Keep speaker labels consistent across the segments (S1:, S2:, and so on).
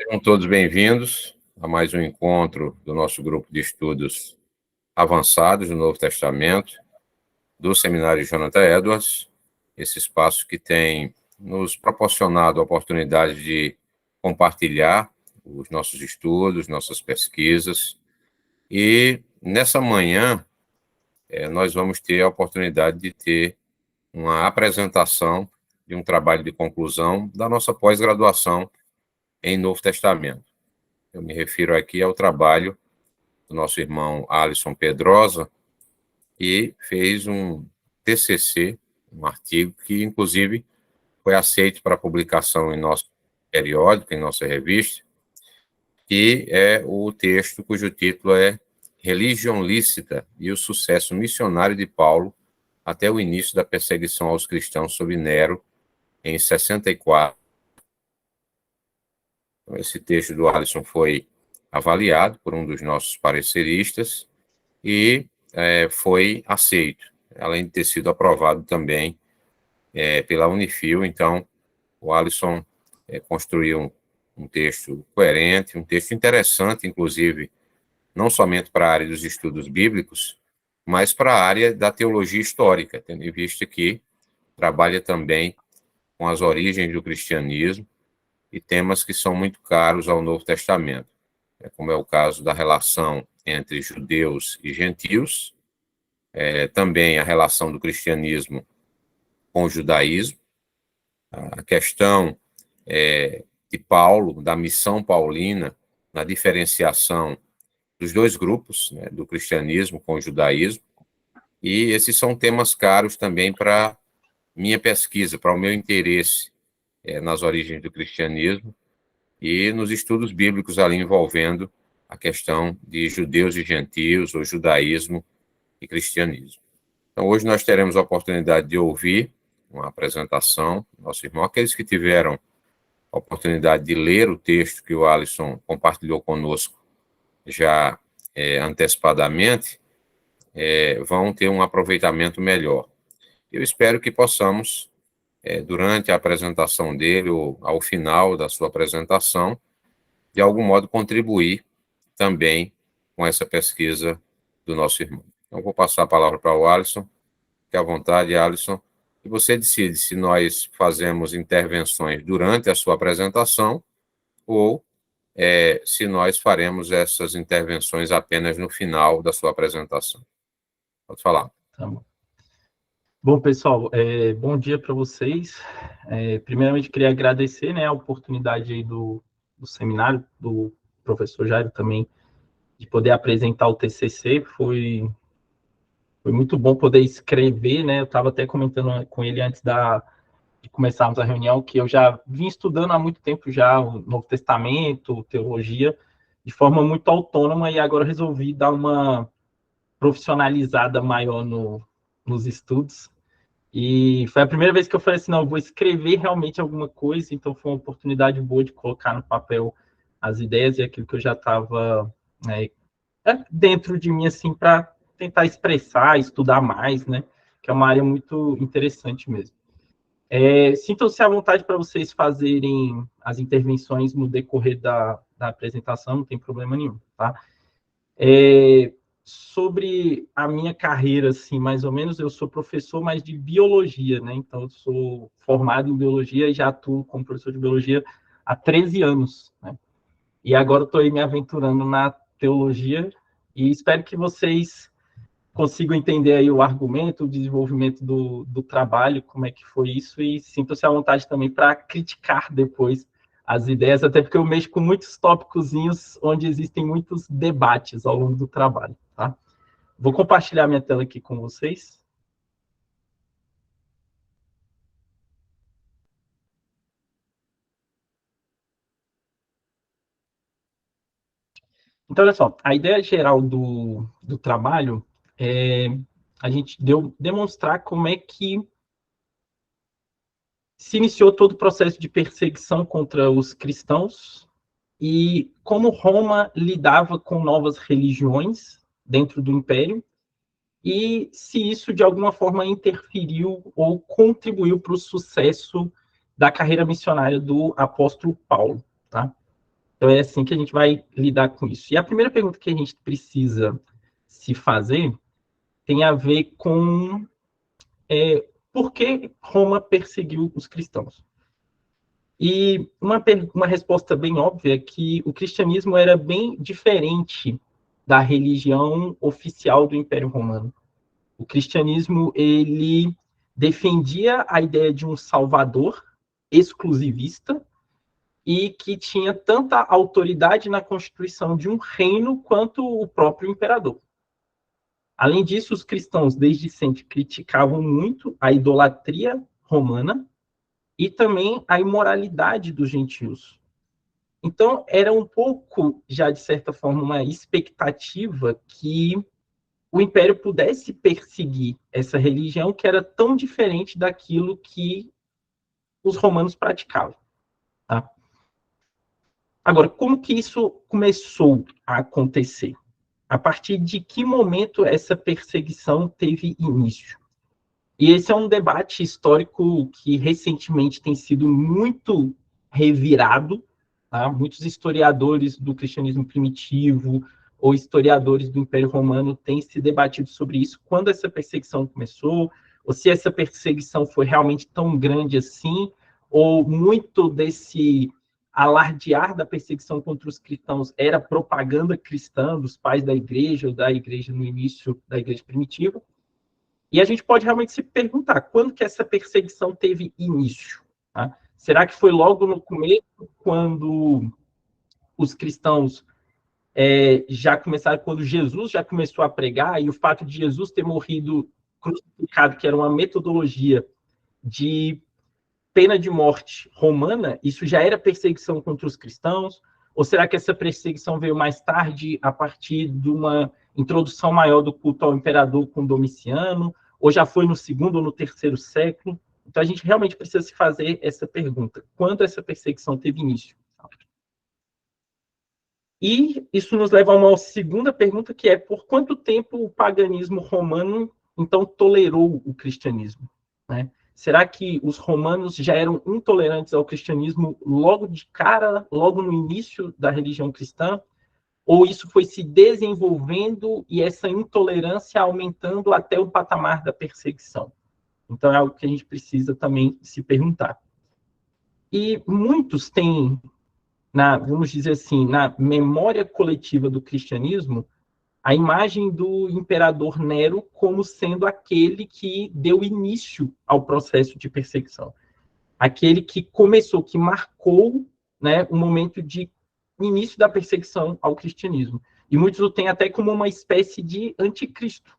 S1: Sejam todos bem-vindos a mais um encontro do nosso grupo de estudos avançados do Novo Testamento, do Seminário Jonathan Edwards, esse espaço que tem nos proporcionado a oportunidade de compartilhar os nossos estudos, nossas pesquisas, e nessa manhã nós vamos ter a oportunidade de ter uma apresentação de um trabalho de conclusão da nossa pós-graduação em Novo Testamento. Eu me refiro aqui ao trabalho do nosso irmão Alisson Pedrosa, e fez um TCC, um artigo que, inclusive, foi aceito para publicação em nosso periódico, em nossa revista, que é o texto cujo título é Religião Lícita e o Sucesso Missionário de Paulo até o início da perseguição aos cristãos sob Nero, em 64. Esse texto do Alisson foi avaliado por um dos nossos pareceristas e foi aceito, além de ter sido aprovado também pela Unifil. Então, o Alisson construiu um texto coerente, um texto interessante, inclusive, não somente para a área dos estudos bíblicos, mas para a área da teologia histórica, tendo em vista que trabalha também com as origens do cristianismo e temas que são muito caros ao Novo Testamento, como é o caso da relação entre judeus e gentios, também a relação do cristianismo com o judaísmo, a questão de Paulo, da missão paulina, na diferenciação dos dois grupos, né, do cristianismo com o judaísmo, e esses são temas caros também para minha pesquisa, para o meu interesse nas origens do cristianismo e nos estudos bíblicos ali envolvendo a questão de judeus e gentios, ou judaísmo e cristianismo. Então, hoje nós teremos a oportunidade de ouvir uma apresentação do nosso irmão. Aqueles que tiveram a oportunidade de ler o texto que o Alisson compartilhou conosco já antecipadamente, vão ter um aproveitamento melhor. Eu espero que possamos, durante a apresentação dele, ou ao final da sua apresentação, de algum modo contribuir também com essa pesquisa do nosso irmão. Então, vou passar a palavra para o Alisson. Fique à vontade, Alisson. E você decide se nós fazemos intervenções durante a sua apresentação ou se nós faremos essas intervenções apenas no final da sua apresentação. Pode falar.
S2: Tá bom. Bom, pessoal, bom dia para vocês. Primeiramente, queria agradecer, né, a oportunidade aí do seminário, do professor Jairo também, de poder apresentar o TCC. Foi muito bom poder escrever, né? Eu estava até comentando com ele antes de começarmos a reunião que eu já vim estudando há muito tempo já o Novo Testamento, teologia, de forma muito autônoma, e agora resolvi dar uma profissionalizada maior nos estudos. E foi a primeira vez que eu falei assim, não, eu vou escrever realmente alguma coisa, então foi uma oportunidade boa de colocar no papel as ideias e aquilo que eu já estava dentro de mim, assim, para tentar expressar, estudar mais, né? Que é uma área muito interessante mesmo. Sintam-se à vontade para vocês fazerem as intervenções no decorrer da apresentação, não tem problema nenhum, tá? Sobre a minha carreira, assim, mais ou menos, eu sou professor, mas de biologia, né? Então, eu sou formado em biologia e já atuo como professor de biologia há 13 anos, né? E agora estou aí me aventurando na teologia e espero que vocês consigam entender aí o argumento, o desenvolvimento do trabalho, como é que foi isso, e sintam-se à vontade também para criticar depois as ideias, até porque eu mexo com muitos tópicozinhos onde existem muitos debates ao longo do trabalho, tá? Vou compartilhar minha tela aqui com vocês. Então, olha só, a ideia geral do trabalho é a gente demonstrar como é que se iniciou todo o processo de perseguição contra os cristãos e como Roma lidava com novas religiões dentro do Império e se isso de alguma forma interferiu ou contribuiu para o sucesso da carreira missionária do apóstolo Paulo, tá? Então, é assim que a gente vai lidar com isso. E a primeira pergunta que a gente precisa se fazer tem a ver com por que Roma perseguiu os cristãos. E uma resposta bem óbvia é que o cristianismo era bem diferente da religião oficial do Império Romano. O cristianismo, ele defendia a ideia de um salvador exclusivista e que tinha tanta autoridade na constituição de um reino quanto o próprio imperador. Além disso, os cristãos desde sempre criticavam muito a idolatria romana e também a imoralidade dos gentios. Então, era um pouco, já de certa forma, uma expectativa que o império pudesse perseguir essa religião que era tão diferente daquilo que os romanos praticavam. Tá? Agora, como que isso começou a acontecer? A partir de que momento essa perseguição teve início? E esse é um debate histórico que recentemente tem sido muito revirado. Tá? Muitos historiadores do cristianismo primitivo ou historiadores do Império Romano têm se debatido sobre isso, quando essa perseguição começou, ou se essa perseguição foi realmente tão grande assim, ou muito desse alardear da perseguição contra os cristãos era propaganda cristã dos pais da igreja, ou da igreja no início da igreja primitiva. E a gente pode realmente se perguntar, quando que essa perseguição teve início? Tá? Será que foi logo no começo, quando os cristãos já começaram, quando Jesus já começou a pregar, e o fato de Jesus ter morrido crucificado, que era uma metodologia de pena de morte romana, isso já era perseguição contra os cristãos? Ou será que essa perseguição veio mais tarde, a partir de uma introdução maior do culto ao imperador com Domiciano? Ou já foi no segundo ou no terceiro século? Então, a gente realmente precisa se fazer essa pergunta. Quando essa perseguição teve início? E isso nos leva a uma segunda pergunta, que é por quanto tempo o paganismo romano, então, tolerou o cristianismo? Né? Será que os romanos já eram intolerantes ao cristianismo logo de cara, logo no início da religião cristã? Ou isso foi se desenvolvendo e essa intolerância aumentando até o patamar da perseguição? Então, é algo que a gente precisa também se perguntar. E muitos têm, vamos dizer assim, na memória coletiva do cristianismo, a imagem do imperador Nero como sendo aquele que deu início ao processo de perseguição. Aquele que começou, que marcou, né, o momento de início da perseguição ao cristianismo. E muitos o têm até como uma espécie de anticristo.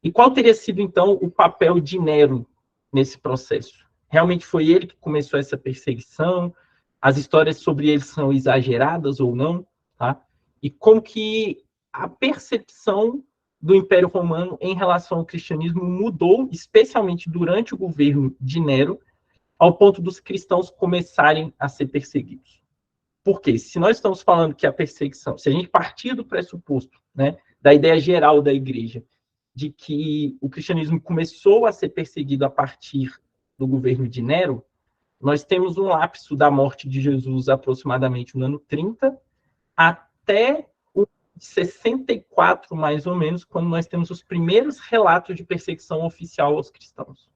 S2: E qual teria sido, então, o papel de Nero nesse processo? Realmente foi ele que começou essa perseguição? As histórias sobre ele são exageradas ou não? Tá? E como que a percepção do Império Romano em relação ao cristianismo mudou, especialmente durante o governo de Nero, ao ponto dos cristãos começarem a ser perseguidos. Por quê? Se nós estamos falando que a perseguição, se a gente partir do pressuposto, né, da ideia geral da igreja, de que o cristianismo começou a ser perseguido a partir do governo de Nero, nós temos um lapso da morte de Jesus aproximadamente no ano 30, até o 64, mais ou menos, quando nós temos os primeiros relatos de perseguição oficial aos cristãos.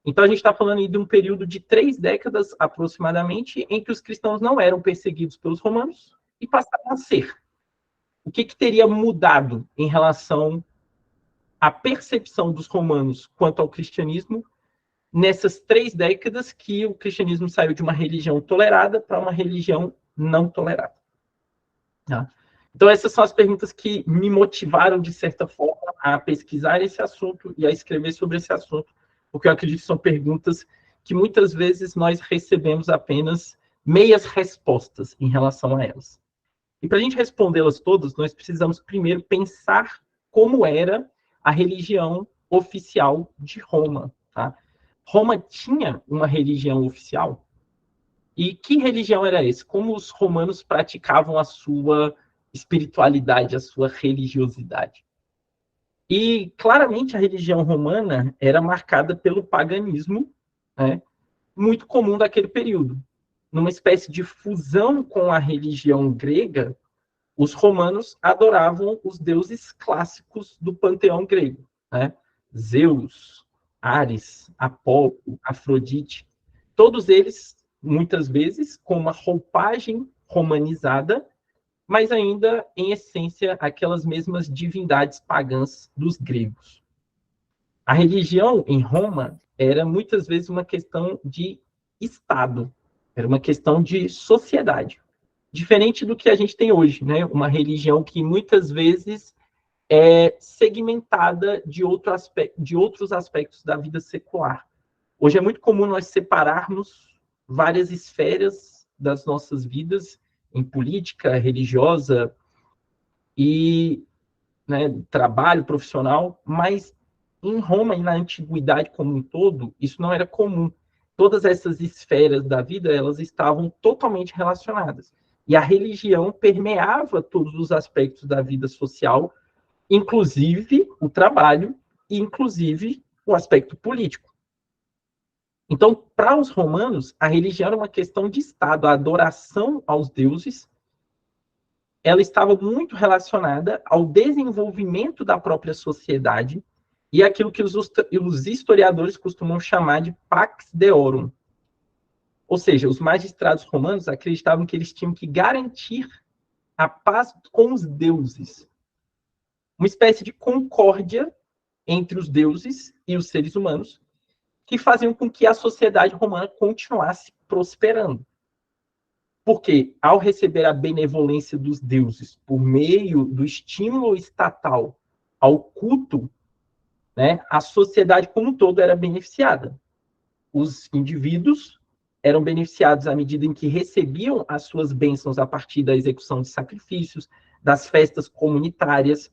S2: Então, a gente está falando aí de um período de 3 décadas, aproximadamente, em que os cristãos não eram perseguidos pelos romanos e passaram a ser. O que teria mudado em relação à percepção dos romanos quanto ao cristianismo nessas 3 décadas que o cristianismo saiu de uma religião tolerada para uma religião não tolerada? Tá? Então, essas são as perguntas que me motivaram, de certa forma, a pesquisar esse assunto e a escrever sobre esse assunto, porque eu acredito que são perguntas que muitas vezes nós recebemos apenas meias respostas em relação a elas. E para a gente respondê-las todas, nós precisamos primeiro pensar como era a religião oficial de Roma. Tá? Roma tinha uma religião oficial? E que religião era essa? Como os romanos praticavam a sua espiritualidade, a sua religiosidade? E, claramente, a religião romana era marcada pelo paganismo, né, muito comum daquele período. numa espécie de fusão com a religião grega, os romanos adoravam os deuses clássicos do panteão grego, né? Zeus, Ares, Apolo, Afrodite, todos eles, muitas vezes, com uma roupagem romanizada, mas ainda, em essência, aquelas mesmas divindades pagãs dos gregos. A religião em Roma era muitas vezes uma questão de Estado, era uma questão de sociedade. Diferente do que a gente tem hoje, né? Uma religião que muitas vezes é segmentada de outros aspectos da vida secular. Hoje é muito comum nós separarmos várias esferas das nossas vidas em política, religiosa e, né, trabalho profissional, mas em Roma e na antiguidade como um todo, isso não era comum. Todas essas esferas da vida, elas estavam totalmente relacionadas. E a religião permeava todos os aspectos da vida social, inclusive o trabalho e inclusive o aspecto político. Então, para os romanos, a religião era uma questão de Estado, a adoração aos deuses, ela estava muito relacionada ao desenvolvimento da própria sociedade e aquilo que os historiadores costumam chamar de pax deorum. Ou seja, os magistrados romanos acreditavam que eles tinham que garantir a paz com os deuses. Uma espécie de concórdia entre os deuses e os seres humanos, que faziam com que a sociedade romana continuasse prosperando. Porque, ao receber a benevolência dos deuses por meio do estímulo estatal ao culto, né, a sociedade como um todo era beneficiada. Os indivíduos eram beneficiados à medida em que recebiam as suas bênçãos a partir da execução de sacrifícios, das festas comunitárias,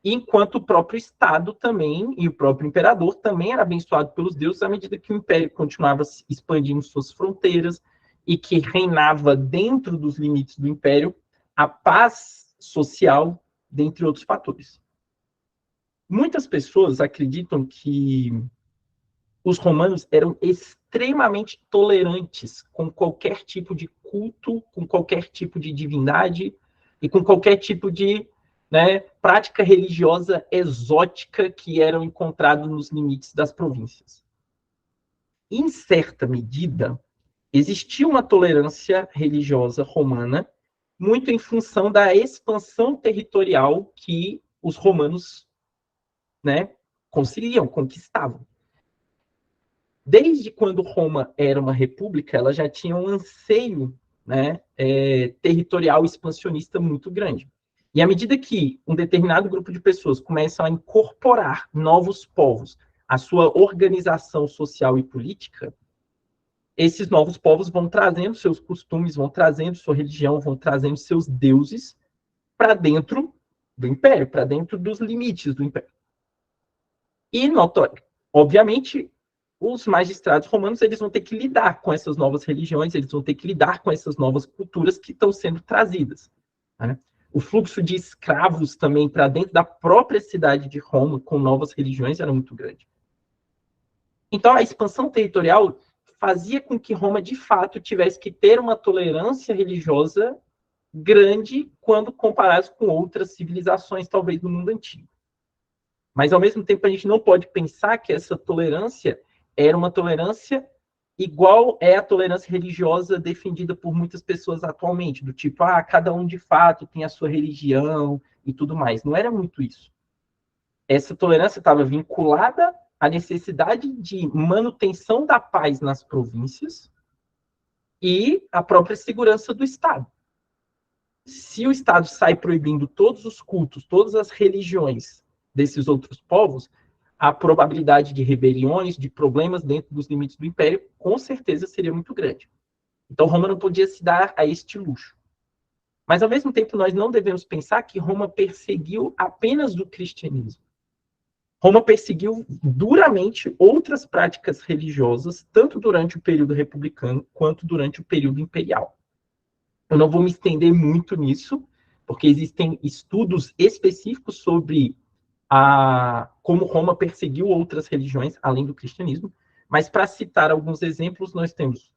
S2: enquanto o próprio Estado também, e o próprio imperador, também era abençoado pelos deuses à medida que o império continuava expandindo suas fronteiras e que reinava dentro dos limites do império a paz social, dentre outros fatores. Muitas pessoas acreditam que os romanos eram extremamente tolerantes com qualquer tipo de culto, com qualquer tipo de divindade e com qualquer tipo de, né, prática religiosa exótica que eram encontrados nos limites das províncias. Em certa medida, existia uma tolerância religiosa romana muito em função da expansão territorial que os romanos, né, conseguiam, conquistavam. Desde quando Roma era uma república, ela já tinha um anseio, né, territorial expansionista muito grande. E à medida que um determinado grupo de pessoas começam a incorporar novos povos à sua organização social e política, esses novos povos vão trazendo seus costumes, vão trazendo sua religião, vão trazendo seus deuses para dentro do império, para dentro dos limites do império. E, obviamente, os magistrados romanos eles vão ter que lidar com essas novas religiões, eles vão ter que lidar com essas novas culturas que estão sendo trazidas. Né? O fluxo de escravos também para dentro da própria cidade de Roma, com novas religiões, era muito grande. Então, a expansão territorial fazia com que Roma, de fato, tivesse que ter uma tolerância religiosa grande quando comparado com outras civilizações, talvez, do mundo antigo. Mas, ao mesmo tempo, a gente não pode pensar que essa tolerância era uma tolerância igual é a tolerância religiosa defendida por muitas pessoas atualmente, do tipo, cada um de fato tem a sua religião e tudo mais. Não era muito isso. Essa tolerância estava vinculada à necessidade de manutenção da paz nas províncias e à própria segurança do Estado. Se o Estado sai proibindo todos os cultos, todas as religiões desses outros povos, a probabilidade de rebeliões, de problemas dentro dos limites do império, com certeza seria muito grande. Então, Roma não podia se dar a este luxo. Mas, ao mesmo tempo, nós não devemos pensar que Roma perseguiu apenas o cristianismo. Roma perseguiu duramente outras práticas religiosas, tanto durante o período republicano quanto durante o período imperial. Eu não vou me estender muito nisso, porque existem estudos específicos sobre como Roma perseguiu outras religiões, além do cristianismo. Mas, para citar alguns exemplos, nós temos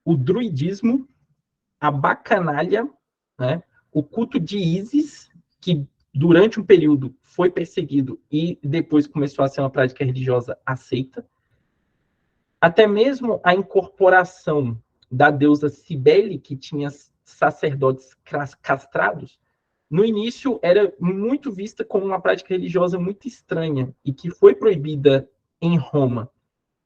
S2: o druidismo, a bacanalha, né, o culto de Ísis, que durante um período foi perseguido e depois começou a ser uma prática religiosa aceita, até mesmo a incorporação da deusa Cibele, que tinha sacerdotes castrados, no início era muito vista como uma prática religiosa muito estranha e que foi proibida em Roma.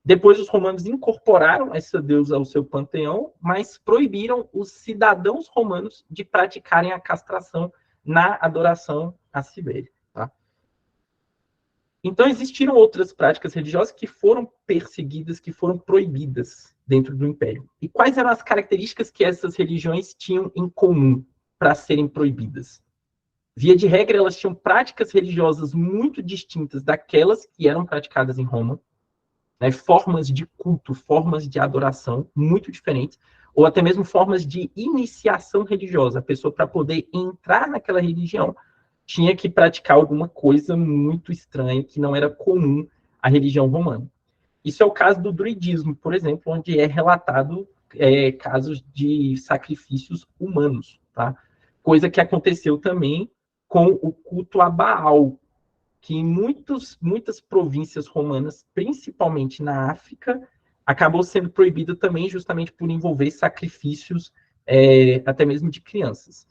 S2: Depois os romanos incorporaram essa deusa ao seu panteão, mas proibiram os cidadãos romanos de praticarem a castração na adoração a Cibele. Tá? Então existiram outras práticas religiosas que foram perseguidas, que foram proibidas dentro do Império. E quais eram as características que essas religiões tinham em comum para serem proibidas? Via de regra, elas tinham práticas religiosas muito distintas daquelas que eram praticadas em Roma, né, formas de culto, formas de adoração muito diferentes, ou até mesmo formas de iniciação religiosa. A pessoa, para poder entrar naquela religião, tinha que praticar alguma coisa muito estranha, que não era comum à religião romana. Isso é o caso do druidismo, por exemplo, onde é relatado casos de sacrifícios humanos, tá? Coisa que aconteceu também com o culto a Baal, que em muitas províncias romanas, principalmente na África, acabou sendo proibida também justamente por envolver sacrifícios até mesmo de crianças.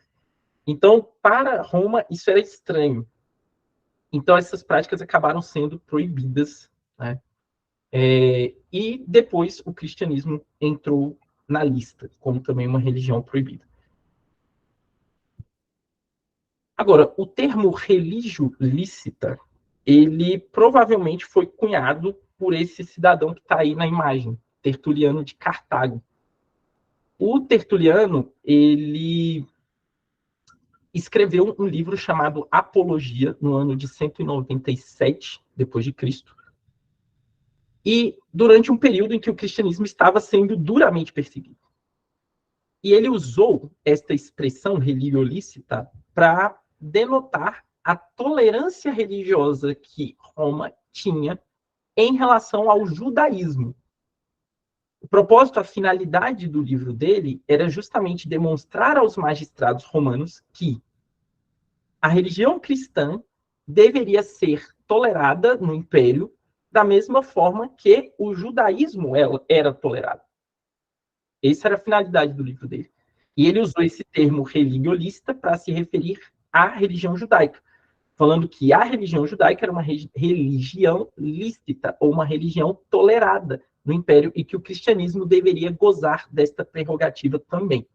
S2: Então, para Roma, isso era estranho. Então, essas práticas acabaram sendo proibidas, né? E depois o cristianismo entrou na lista, como também uma religião proibida. Agora, o termo religio lícita, ele provavelmente foi cunhado por esse cidadão que está aí na imagem, Tertuliano de Cartago. O Tertuliano, ele escreveu um livro chamado Apologia, no ano de 197 depois de Cristo, e durante um período em que o cristianismo estava sendo duramente perseguido. E ele usou esta expressão religio lícita para denotar a tolerância religiosa que Roma tinha em relação ao judaísmo. O propósito, a finalidade do livro dele era justamente demonstrar aos magistrados romanos que a religião cristã deveria ser tolerada no Império da mesma forma que o judaísmo era tolerado. Essa era a finalidade do livro dele. E ele usou esse termo religiolista para se referir à religião judaica, falando que a religião judaica era uma religião lícita, ou uma religião tolerada no Império, e que o cristianismo deveria gozar desta prerrogativa também.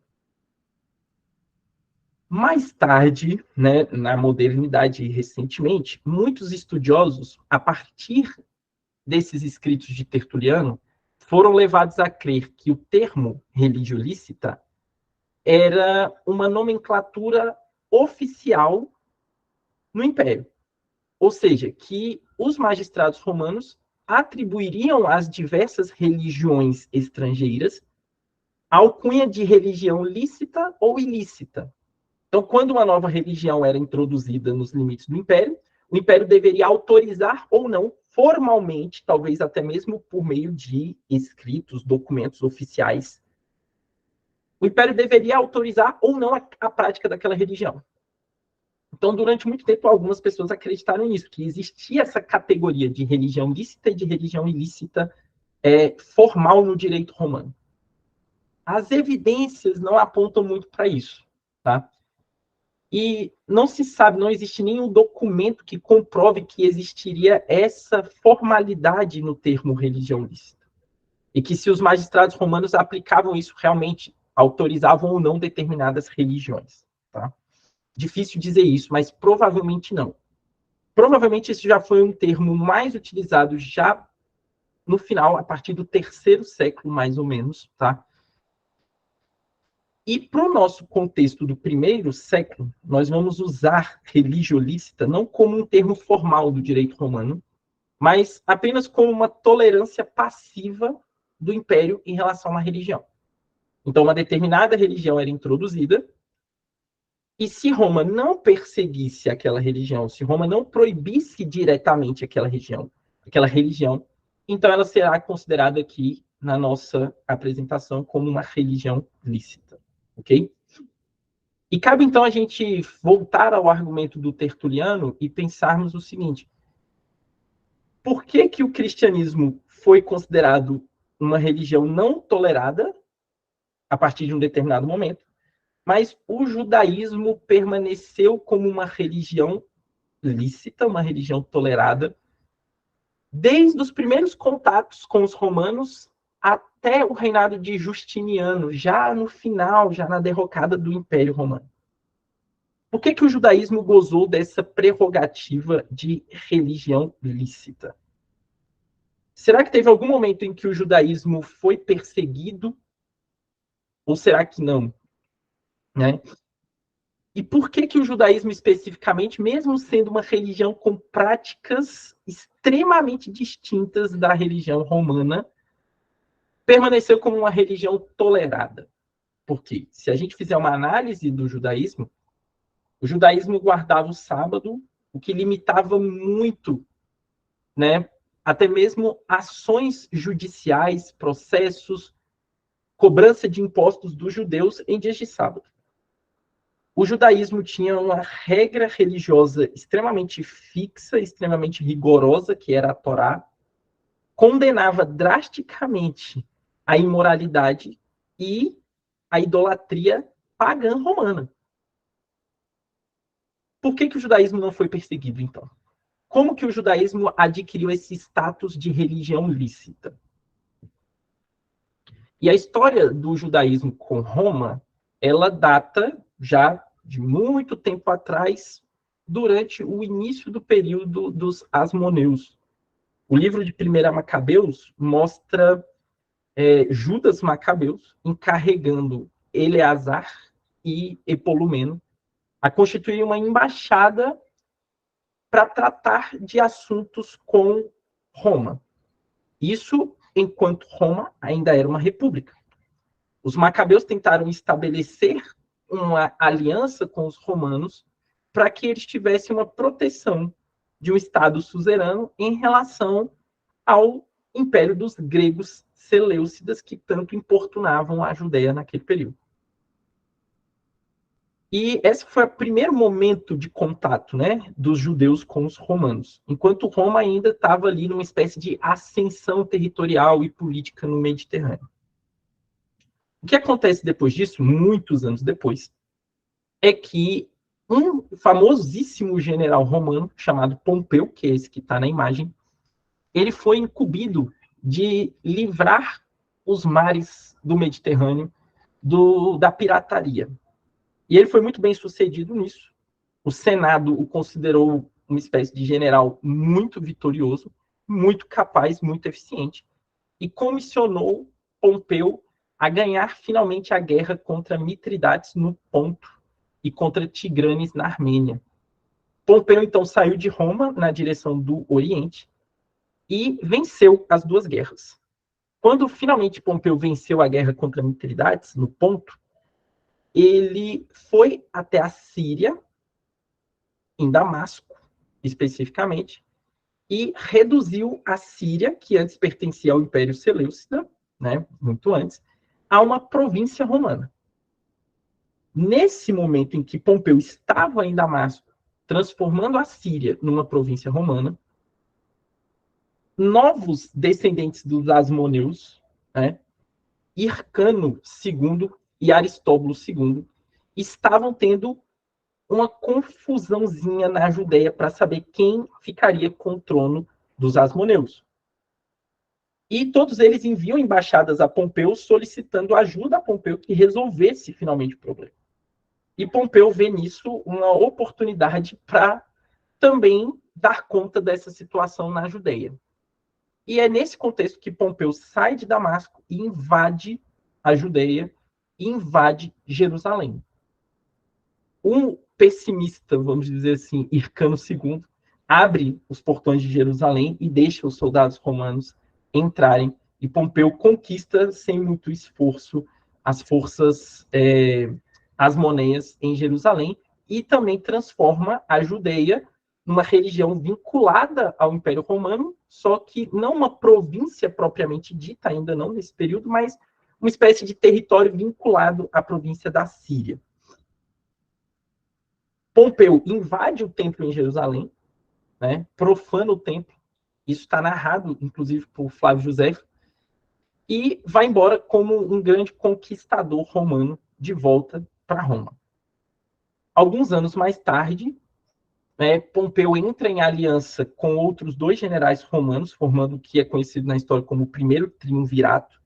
S2: Mais tarde, né, na modernidade recentemente, muitos estudiosos, a partir desses escritos de Tertuliano, foram levados a crer que o termo religio lícita era uma nomenclatura oficial no Império. Ou seja, que os magistrados romanos atribuiriam às diversas religiões estrangeiras alcunha de religião lícita ou ilícita. Então, quando uma nova religião era introduzida nos limites do Império, o Império deveria autorizar ou não, formalmente, talvez até mesmo por meio de escritos, documentos oficiais, o Império deveria autorizar ou não a prática daquela religião. Então, durante muito tempo, algumas pessoas acreditaram nisso, que existia essa categoria de religião lícita e de religião ilícita formal no direito romano. As evidências não apontam muito para isso, tá? E não se sabe, não existe nenhum documento que comprove que existiria essa formalidade no termo religião lícita. E que se os magistrados romanos aplicavam isso realmente, autorizavam ou não determinadas religiões, tá? Difícil dizer isso, mas provavelmente não. Provavelmente esse já foi um termo mais utilizado já no final, a partir do 3º século, mais ou menos, tá? E para o nosso contexto do 1º século, nós vamos usar religio lícita não como um termo formal do direito romano, mas apenas como uma tolerância passiva do Império em relação a uma religião. Então, uma determinada religião era introduzida, e se Roma não perseguisse aquela religião, se Roma não proibisse diretamente aquela religião, então ela será considerada que na nossa apresentação como uma religião lícita, ok? E cabe, então, a gente voltar ao argumento do Tertuliano e pensarmos o seguinte: por que que o cristianismo foi considerado uma religião não tolerada a partir de um determinado momento, mas o judaísmo permaneceu como uma religião lícita, uma religião tolerada, desde os primeiros contatos com os romanos até o reinado de Justiniano, já no final, já na derrocada do Império Romano? Por que que o judaísmo gozou dessa prerrogativa de religião lícita? Será que teve algum momento em que o judaísmo foi perseguido? Ou será que não? Né? E por que que o judaísmo especificamente, mesmo sendo uma religião com práticas extremamente distintas da religião romana, permaneceu como uma religião tolerada? Porque se a gente fizer uma análise do judaísmo, o judaísmo guardava o sábado, o que limitava muito, né, até mesmo ações judiciais, processos, cobrança de impostos dos judeus em dias de sábado. O judaísmo tinha uma regra religiosa extremamente fixa, extremamente rigorosa, que era a Torá, condenava drasticamente a imoralidade e a idolatria pagã romana. Por que que o judaísmo não foi perseguido, então? Como que o judaísmo adquiriu esse status de religião lícita? E a história do judaísmo com Roma, ela data já de muito tempo atrás, durante o início do período dos Asmoneus. O livro de 1 Macabeus mostra Judas Macabeus encarregando Eleazar e Epolumeno a constituir uma embaixada para tratar de assuntos com Roma. Isso enquanto Roma ainda era uma república. Os macabeus tentaram estabelecer uma aliança com os romanos para que eles tivessem uma proteção de um Estado suzerano em relação ao império dos gregos seleucidas, que tanto importunavam a Judéia naquele período. E esse foi o primeiro momento de contato, né, dos judeus com os romanos, enquanto Roma ainda estava ali numa espécie de ascensão territorial e política no Mediterrâneo. O que acontece depois disso, muitos anos depois, é que um famosíssimo general romano, chamado Pompeu, que é esse que está na imagem, ele foi incumbido de livrar os mares do Mediterrâneo da pirataria. E ele foi muito bem sucedido nisso. O Senado o considerou uma espécie de general muito vitorioso, muito capaz, muito eficiente, e comissionou Pompeu a ganhar finalmente a guerra contra Mitridates no Ponto e contra Tigranes na Armênia. Pompeu, então, saiu de Roma na direção do Oriente e venceu as duas guerras. Quando finalmente Pompeu venceu a guerra contra Mitridates no Ponto, ele foi até a Síria, em Damasco, especificamente, e reduziu a Síria, que antes pertencia ao Império Seleucida, né, muito antes, a uma província romana. Nesse momento em que Pompeu estava em Damasco, transformando a Síria numa província romana, novos descendentes dos Asmoneus, né, Hircano II e Aristóbulo II, estavam tendo uma confusãozinha na Judéia para saber quem ficaria com o trono dos Asmoneus. E todos eles enviam embaixadas a Pompeu solicitando ajuda a Pompeu que resolvesse finalmente o problema. E Pompeu vê nisso uma oportunidade para também dar conta dessa situação na Judéia. E é nesse contexto que Pompeu sai de Damasco e invade a Judéia e invade Jerusalém. Um pessimista, vamos dizer assim, Hircano II, abre os portões de Jerusalém e deixa os soldados romanos entrarem, e Pompeu conquista, sem muito esforço, as forças asmoneias em Jerusalém, e também transforma a Judeia numa religião vinculada ao Império Romano, só que não uma província propriamente dita, ainda não nesse período, mas uma espécie de território vinculado à província da Síria. Pompeu invade o templo em Jerusalém, né, profana o templo, isso está narrado, inclusive, por Flávio Josefo, e vai embora como um grande conquistador romano de volta para Roma. Alguns anos mais tarde, Pompeu entra em aliança com outros 2 generais romanos, formando o que é conhecido na história como o primeiro triunvirato,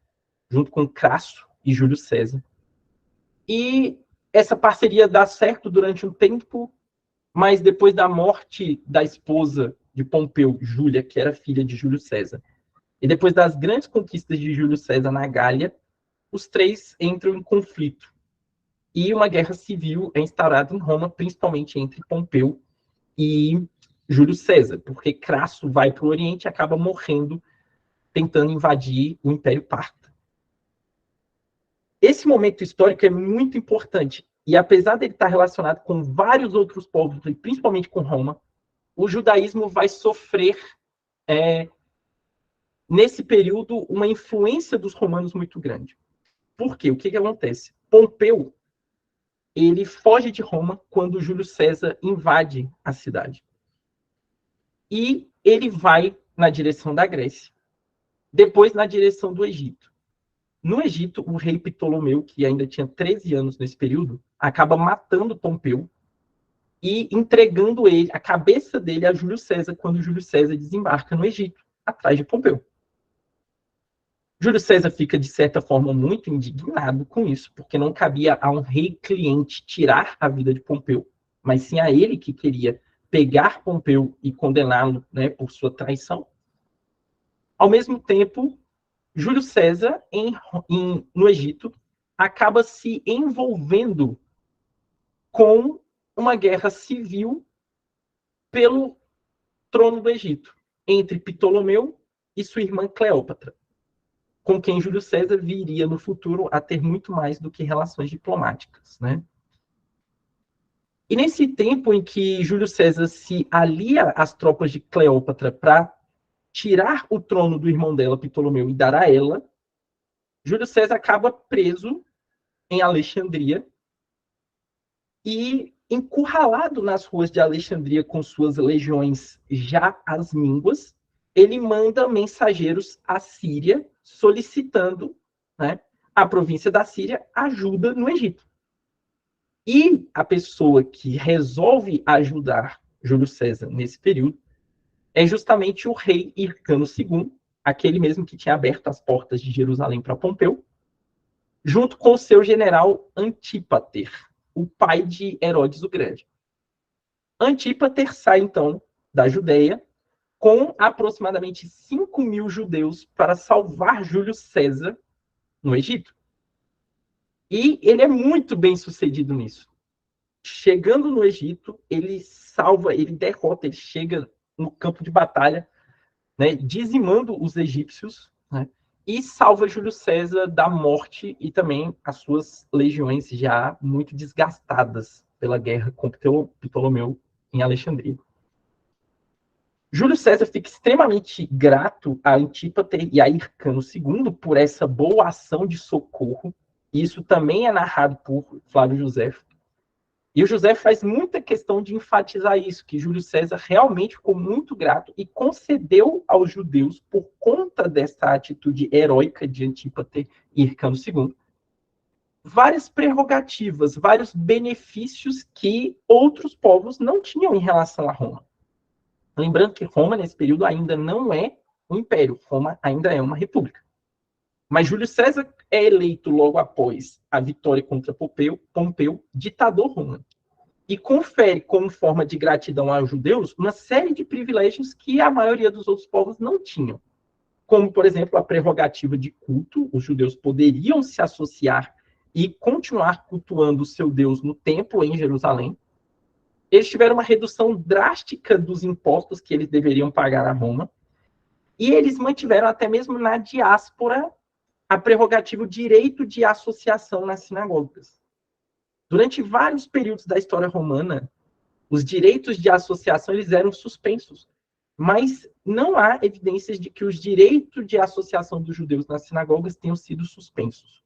S2: junto com Crasso e Júlio César. E essa parceria dá certo durante um tempo, mas depois da morte da esposa de Pompeu, Júlia, que era filha de Júlio César, e depois das grandes conquistas de Júlio César na Gália, os 3 entram em conflito. E uma guerra civil é instaurada em Roma, principalmente entre Pompeu e Júlio César, porque Crasso vai para o Oriente e acaba morrendo tentando invadir o Império Parta. Esse momento histórico é muito importante, e apesar de ele estar relacionado com vários outros povos, e principalmente com Roma, o judaísmo vai sofrer, nesse período, uma influência dos romanos muito grande. Por quê? O que acontece? Pompeu, ele foge de Roma quando Júlio César invade a cidade. E ele vai na direção da Grécia, depois na direção do Egito. No Egito, o rei Ptolomeu, que ainda tinha 13 anos nesse período, acaba matando Pompeu e entregando a cabeça dele a Júlio César, quando Júlio César desembarca no Egito, atrás de Pompeu. Júlio César fica, de certa forma, muito indignado com isso, porque não cabia a um rei cliente tirar a vida de Pompeu, mas sim a ele que queria pegar Pompeu e condená-lo, né, por sua traição. Ao mesmo tempo, Júlio César, no Egito, acaba se envolvendo com uma guerra civil pelo trono do Egito, entre Ptolomeu e sua irmã Cleópatra, com quem Júlio César viria no futuro a ter muito mais do que relações diplomáticas, né? E nesse tempo em que Júlio César se alia às tropas de Cleópatra para tirar o trono do irmão dela, Ptolomeu, e dar a ela, Júlio César acaba preso em Alexandria e encurralado nas ruas de Alexandria com suas legiões já às mínguas, ele manda mensageiros à Síria solicitando, né, à província da Síria ajuda no Egito. E a pessoa que resolve ajudar Júlio César nesse período é justamente o rei Hircano II, aquele mesmo que tinha aberto as portas de Jerusalém para Pompeu, junto com o seu general Antípater, o pai de Herodes o Grande. Antípater sai, então, da Judéia com aproximadamente 5.000 judeus para salvar Júlio César no Egito. E ele é muito bem sucedido nisso. Chegando no Egito, ele salva, ele derrota, ele chega no campo de batalha, né, dizimando os egípcios, né, e salva Júlio César da morte e também as suas legiões já muito desgastadas pela guerra com Ptolomeu em Alexandria. Júlio César fica extremamente grato a Antípater e a Hircano II por essa boa ação de socorro. Isso também é narrado por Flávio Josefo. E o José faz muita questão de enfatizar isso, que Júlio César realmente ficou muito grato e concedeu aos judeus, por conta dessa atitude heróica de Antípater e Hircano II, várias prerrogativas, vários benefícios que outros povos não tinham em relação a Roma. Lembrando que Roma, nesse período, ainda não é um império. Roma ainda é uma república. Mas Júlio César é eleito logo após a vitória contra Pompeu, ditador romano. E confere, como forma de gratidão aos judeus, uma série de privilégios que a maioria dos outros povos não tinham. Como, por exemplo, a prerrogativa de culto. Os judeus poderiam se associar e continuar cultuando o seu Deus no templo em Jerusalém. Eles tiveram uma redução drástica dos impostos que eles deveriam pagar a Roma, e eles mantiveram até mesmo na diáspora a prerrogativa, o direito de associação nas sinagogas. Durante vários períodos da história romana, os direitos de associação eles eram suspensos. mas não há evidências de que os direitos de associação dos judeus nas sinagogas tenham sido suspensos.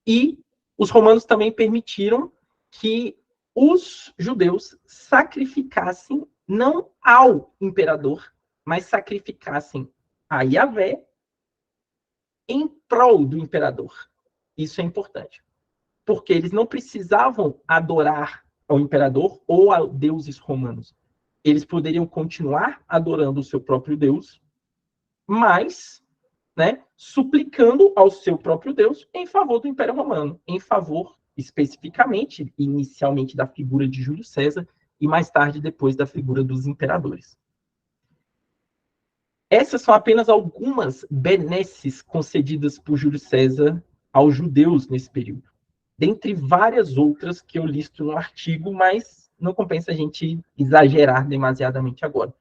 S2: E os romanos também permitiram que os judeus sacrificassem não ao imperador, mas sacrificassem a Yahvé em prol do imperador. Isso é importante, porque eles não precisavam adorar ao imperador ou a deuses romanos. Eles poderiam continuar adorando o seu próprio Deus, mas, né, suplicando ao seu próprio Deus em favor do Império Romano, em favor, especificamente, inicialmente, da figura de Júlio César e mais tarde, depois, da figura dos imperadores. Essas são apenas algumas benesses concedidas por Júlio César aos judeus nesse período, dentre várias outras que eu listo no artigo, mas não compensa a gente exagerar demasiadamente agora.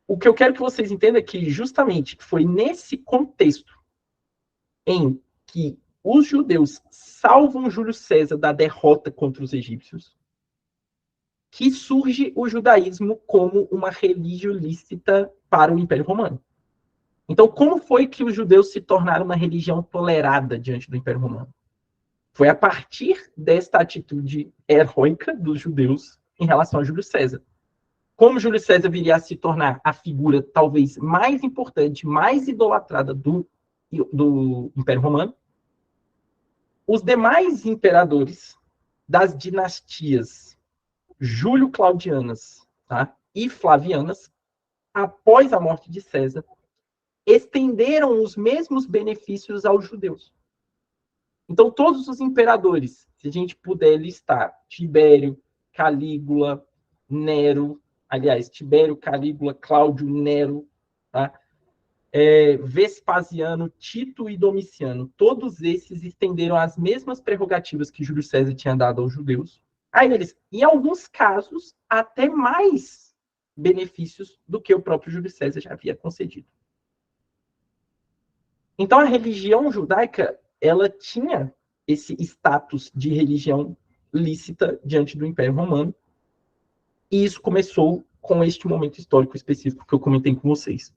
S2: O que eu quero que vocês entendam é que justamente foi nesse contexto em que os judeus salvam Júlio César da derrota contra os egípcios que surge o judaísmo como uma religião lícita para o Império Romano. Então, como foi que os judeus se tornaram uma religião tolerada diante do Império Romano? Foi a partir desta atitude heróica dos judeus em relação a Júlio César. Como Júlio César viria a se tornar a figura talvez mais importante, mais idolatrada do Império Romano, os demais imperadores das dinastias Júlio-Claudianas, tá, e Flavianas, após a morte de César, estenderam os mesmos benefícios aos judeus. Então, todos os imperadores, se a gente puder listar, Tibério, Calígula, Nero, aliás, Tibério, Calígula, Cláudio, Nero, tá? Vespasiano, Tito e Domiciano, todos esses estenderam as mesmas prerrogativas que Júlio César tinha dado aos judeus. Aí eles, em alguns casos, até mais benefícios do que o próprio Júlio César já havia concedido. Então, a religião judaica, ela tinha esse status de religião lícita diante do Império Romano, e isso começou com este momento histórico específico que eu comentei com vocês.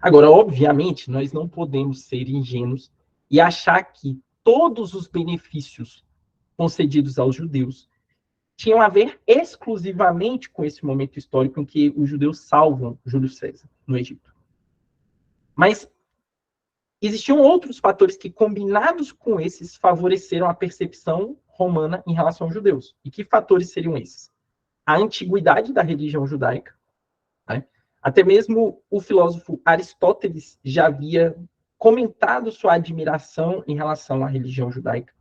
S2: Agora, obviamente, nós não podemos ser ingênuos e achar que todos os benefícios concedidos aos judeus tinham a ver exclusivamente com esse momento histórico em que os judeus salvam Júlio César no Egito. Mas existiam outros fatores que, combinados com esses, favoreceram a percepção romana em relação aos judeus. E que fatores seriam esses? A antiguidade da religião judaica, né? Até mesmo o filósofo Aristóteles já havia comentado sua admiração em relação à religião judaica.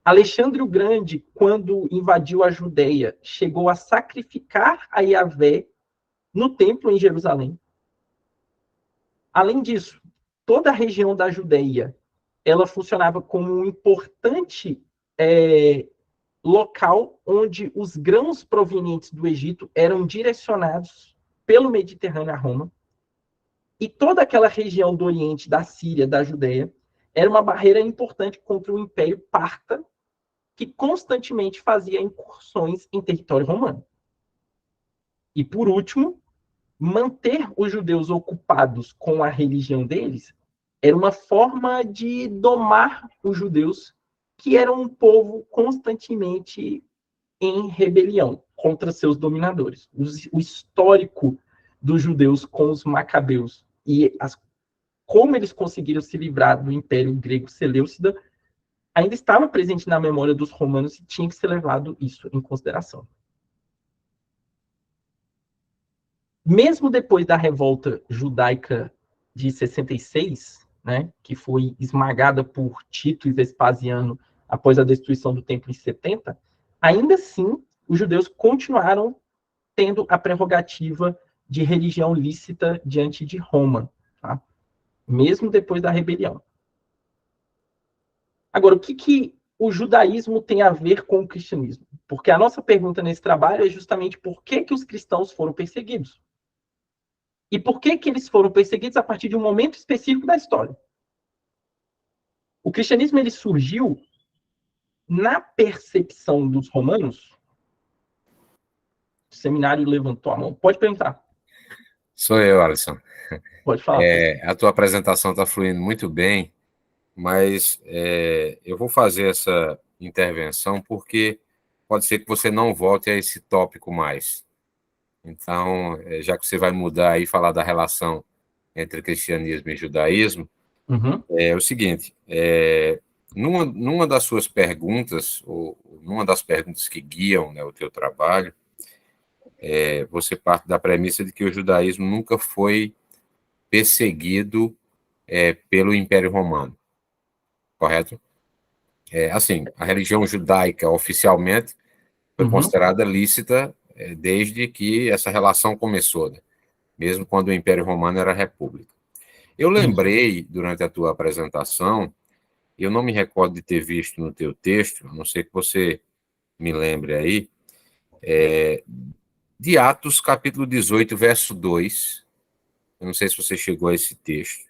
S2: Alexandre o Grande, quando invadiu a Judéia, chegou a sacrificar a Yahvé no templo em Jerusalém. Além disso, toda a região da Judéia, ela funcionava como um importante local onde os grãos provenientes do Egito eram direcionados pelo Mediterrâneo a Roma. E toda aquela região do Oriente, da Síria, da Judéia, era uma barreira importante contra o Império Parta, que constantemente fazia incursões em território romano. E, por último, manter os judeus ocupados com a religião deles era uma forma de domar os judeus, que eram um povo constantemente em rebelião contra seus dominadores. O histórico dos judeus com os macabeus e como eles conseguiram se livrar do Império Grego-Seleucida ainda estava presente na memória dos romanos e tinha que ser levado isso em consideração. Mesmo depois da revolta judaica de 66, né, que foi esmagada por Tito e Vespasiano após a destruição do templo em 70, ainda assim, os judeus continuaram tendo a prerrogativa de religião lícita diante de Roma, tá? Mesmo depois da rebelião. Agora, o que o judaísmo tem a ver com o cristianismo? Porque a nossa pergunta nesse trabalho é justamente por que os cristãos foram perseguidos. E por que eles foram perseguidos a partir de um momento específico da história. O cristianismo ele surgiu na percepção dos romanos O seminário levantou a mão. Pode perguntar.
S1: Sou eu, Alisson.
S2: Pode falar.
S1: A tua apresentação está fluindo muito bem, mas eu vou fazer essa intervenção porque pode ser que você não volte a esse tópico mais. Então, já que você vai mudar aí, falar da relação entre cristianismo e judaísmo, é o seguinte, numa das suas perguntas, ou numa das perguntas que guiam, né, o teu trabalho, você parte da premissa de que o judaísmo nunca foi perseguido pelo Império Romano, correto? Assim, a religião judaica oficialmente foi considerada lícita desde que essa relação começou, né? Mesmo quando o Império Romano era república. Eu lembrei, durante a tua apresentação, eu não me recordo de ter visto no teu texto, a não ser que você me lembre aí, de Atos, capítulo 18, verso 2. Eu não sei se você chegou a esse texto.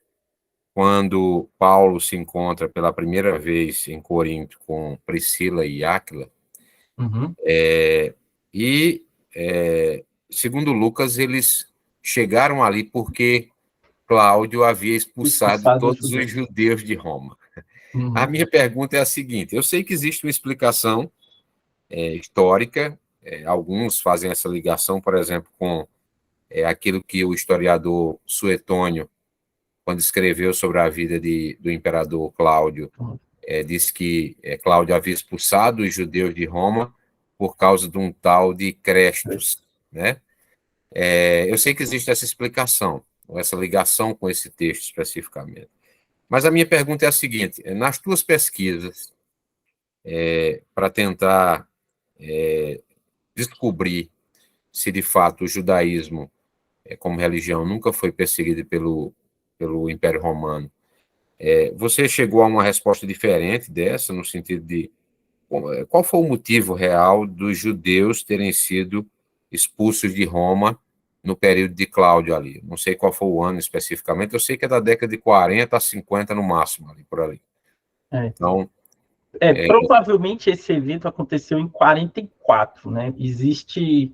S1: Quando Paulo se encontra pela primeira vez em Corinto com Priscila e Áquila, e, segundo Lucas, eles chegaram ali porque Cláudio havia expulsado todos os judeus de Roma. A minha pergunta é a seguinte: eu sei que existe uma explicação histórica, alguns fazem essa ligação, por exemplo, com aquilo que o historiador Suetônio, quando escreveu sobre a vida do imperador Cláudio, disse que Cláudio havia expulsado os judeus de Roma por causa de um tal de Crestus, né? Eu sei que existe essa explicação, essa ligação com esse texto especificamente. Mas a minha pergunta é a seguinte: nas tuas pesquisas, para tentar descobrir se de fato o judaísmo, como religião, nunca foi perseguido pelo Império Romano, você chegou a uma resposta diferente dessa, no sentido de qual foi o motivo real dos judeus terem sido expulsos de Roma no período de Cláudio ali? Não sei qual foi o ano especificamente, eu sei que é da década de 40 a 50 no máximo, ali, por ali. Então,
S2: provavelmente esse evento aconteceu em 44, né? Existe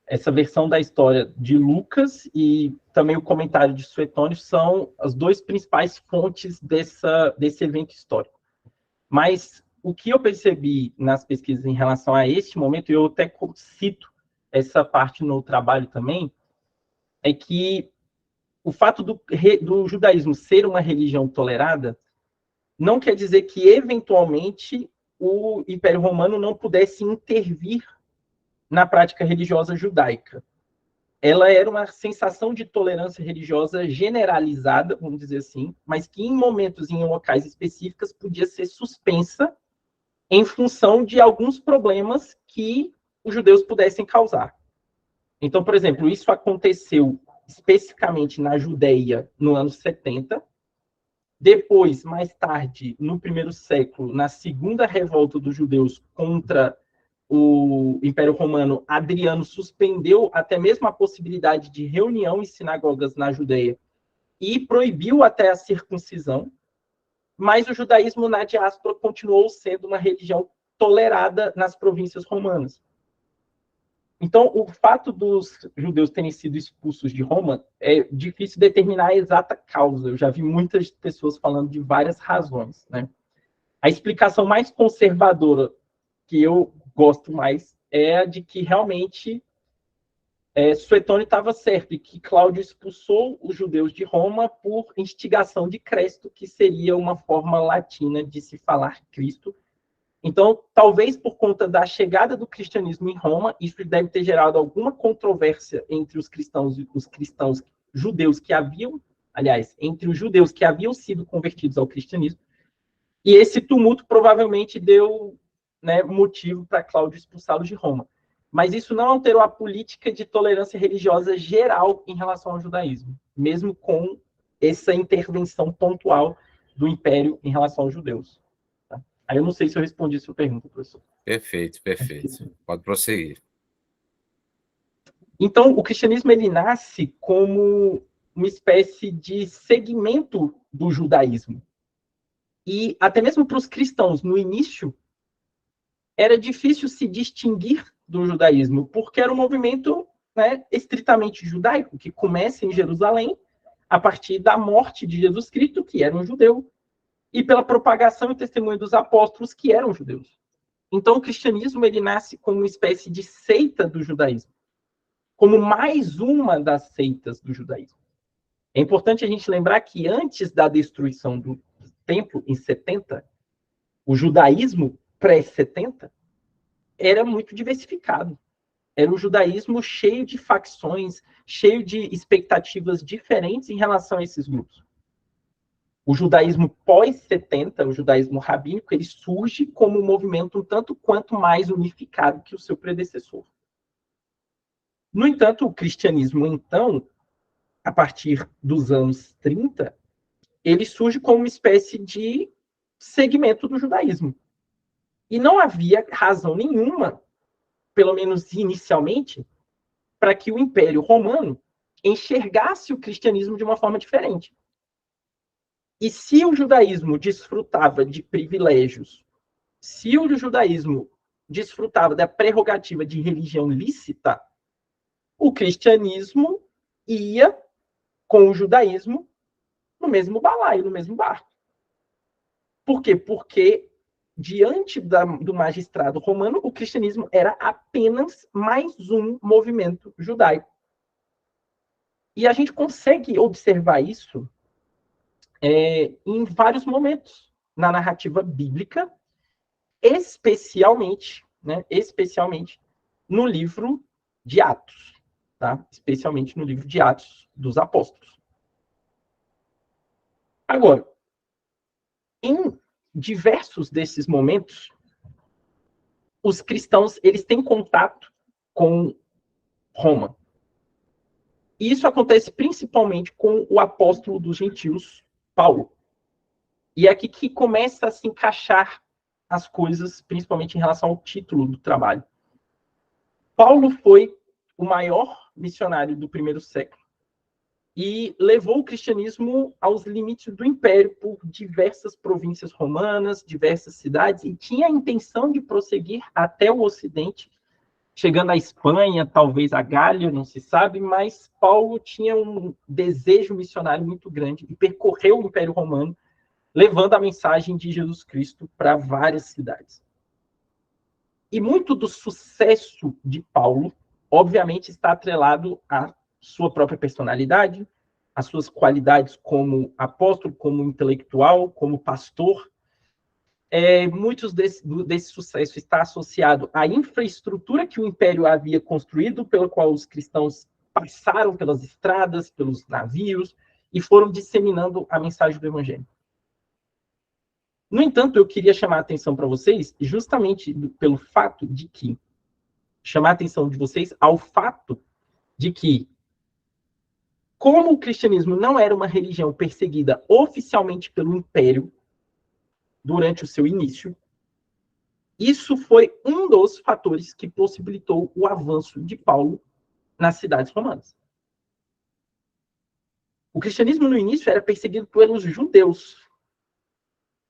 S2: essa versão da história de Lucas e também o comentário de Suetônio são as duas principais fontes desse evento histórico. Mas o que eu percebi nas pesquisas em relação a este momento, e eu até cito essa parte no trabalho também, é que o fato do judaísmo ser uma religião tolerada não quer dizer que, eventualmente, o Império Romano não pudesse intervir na prática religiosa judaica. Ela era uma sensação de tolerância religiosa generalizada, vamos dizer assim, mas que em momentos e em locais específicos podia ser suspensa em função de alguns problemas que os judeus pudessem causar. Então, por exemplo, isso aconteceu especificamente na Judéia no ano 70. Depois, mais tarde, no primeiro século, na segunda revolta dos judeus contra o Império Romano, Adriano suspendeu até mesmo a possibilidade de reunião em sinagogas na Judéia e proibiu até a circuncisão, mas o judaísmo na diáspora continuou sendo uma religião tolerada nas províncias romanas. Então, o fato dos judeus terem sido expulsos de Roma é difícil determinar a exata causa. Eu já vi muitas pessoas falando de várias razões, né? A explicação mais conservadora, que eu gosto mais, é a de que realmente Suetônio estava certo e que Cláudio expulsou os judeus de Roma por instigação de Cresto, que seria uma forma latina de se falar Cristo. Então, talvez por conta da chegada do cristianismo em Roma, isso deve ter gerado alguma controvérsia entre os cristãos judeus que haviam, aliás, entre os judeus que haviam sido convertidos ao cristianismo, e esse tumulto provavelmente deu, né, motivo para Cláudio expulsá-los de Roma. Mas isso não alterou a política de tolerância religiosa geral em relação ao judaísmo, mesmo com essa intervenção pontual do Império em relação aos judeus. Aí eu não sei se eu respondi a sua pergunta, professor.
S1: Perfeito. Pode prosseguir.
S2: Então, o cristianismo ele nasce como uma espécie de segmento do judaísmo. E até mesmo para os cristãos, no início, era difícil se distinguir do judaísmo, porque era um movimento, né, estritamente judaico, que começa em Jerusalém, a partir da morte de Jesus Cristo, que era um judeu, e pela propagação e testemunho dos apóstolos, que eram judeus. Então, o cristianismo ele nasce como uma espécie de seita do judaísmo, como mais uma das seitas do judaísmo. É importante a gente lembrar que antes da destruição do templo, em 70, o judaísmo pré-70 era muito diversificado. Era um judaísmo cheio de facções, cheio de expectativas diferentes em relação a esses grupos. O judaísmo pós-70, o judaísmo rabínico, ele surge como um movimento um tanto quanto mais unificado que o seu predecessor. No entanto, o cristianismo, então, a partir dos anos 30, ele surge como uma espécie de segmento do judaísmo. E não havia razão nenhuma, pelo menos inicialmente, para que o Império Romano enxergasse o cristianismo de uma forma diferente. E se o judaísmo desfrutava de privilégios, se o judaísmo desfrutava da prerrogativa de religião lícita, o cristianismo ia com o judaísmo no mesmo balaio, no mesmo barco. Por quê? Porque diante do magistrado romano, o cristianismo era apenas mais um movimento judaico. E a gente consegue observar isso em vários momentos na narrativa bíblica, especialmente no livro de Atos, tá? Especialmente no livro de Atos dos Apóstolos. Agora, em diversos desses momentos, os cristãos eles têm contato com Roma. E isso acontece principalmente com o apóstolo dos gentios, Paulo. E é aqui que começa a se encaixar as coisas, principalmente em relação ao título do trabalho. Paulo foi o maior missionário do primeiro século e levou o cristianismo aos limites do império por diversas províncias romanas, diversas cidades, e tinha a intenção de prosseguir até o Ocidente, chegando à Espanha, talvez à Gália, não se sabe, mas Paulo tinha um desejo missionário muito grande e percorreu o Império Romano, levando a mensagem de Jesus Cristo para várias cidades. E muito do sucesso de Paulo, obviamente, está atrelado à sua própria personalidade, às suas qualidades como apóstolo, como intelectual, como pastor. Muitos desse sucesso está associado à infraestrutura que o Império havia construído, pela qual os cristãos passaram pelas estradas, pelos navios, e foram disseminando a mensagem do Evangelho. No entanto, eu queria chamar a atenção para vocês, justamente pelo fato de que, chamar a atenção de vocês ao fato de que, como o cristianismo não era uma religião perseguida oficialmente pelo Império durante o seu início, isso foi um dos fatores que possibilitou o avanço de Paulo nas cidades romanas. O cristianismo no início era perseguido pelos judeus,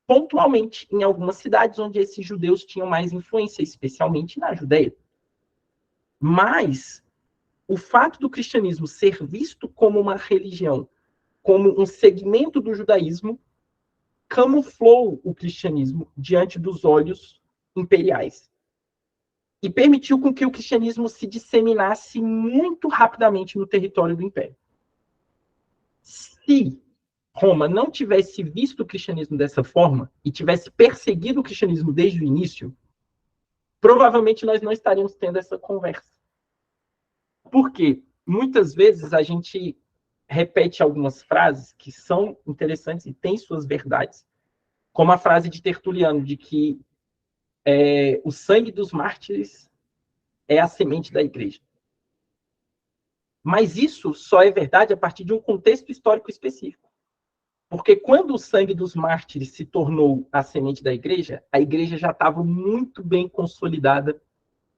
S2: pontualmente em algumas cidades onde esses judeus tinham mais influência, especialmente na Judéia. Mas o fato do cristianismo ser visto como uma religião, como um segmento do judaísmo, camuflou o cristianismo diante dos olhos imperiais e permitiu com que o cristianismo se disseminasse muito rapidamente no território do império. Se Roma não tivesse visto o cristianismo dessa forma e tivesse perseguido o cristianismo desde o início, provavelmente nós não estaríamos tendo essa conversa. Porque muitas vezes a gente repete algumas frases que são interessantes e têm suas verdades, como a frase de Tertuliano, de que o sangue dos mártires é a semente da igreja. Mas isso só é verdade a partir de um contexto histórico específico. Porque quando o sangue dos mártires se tornou a semente da igreja, a igreja já estava muito bem consolidada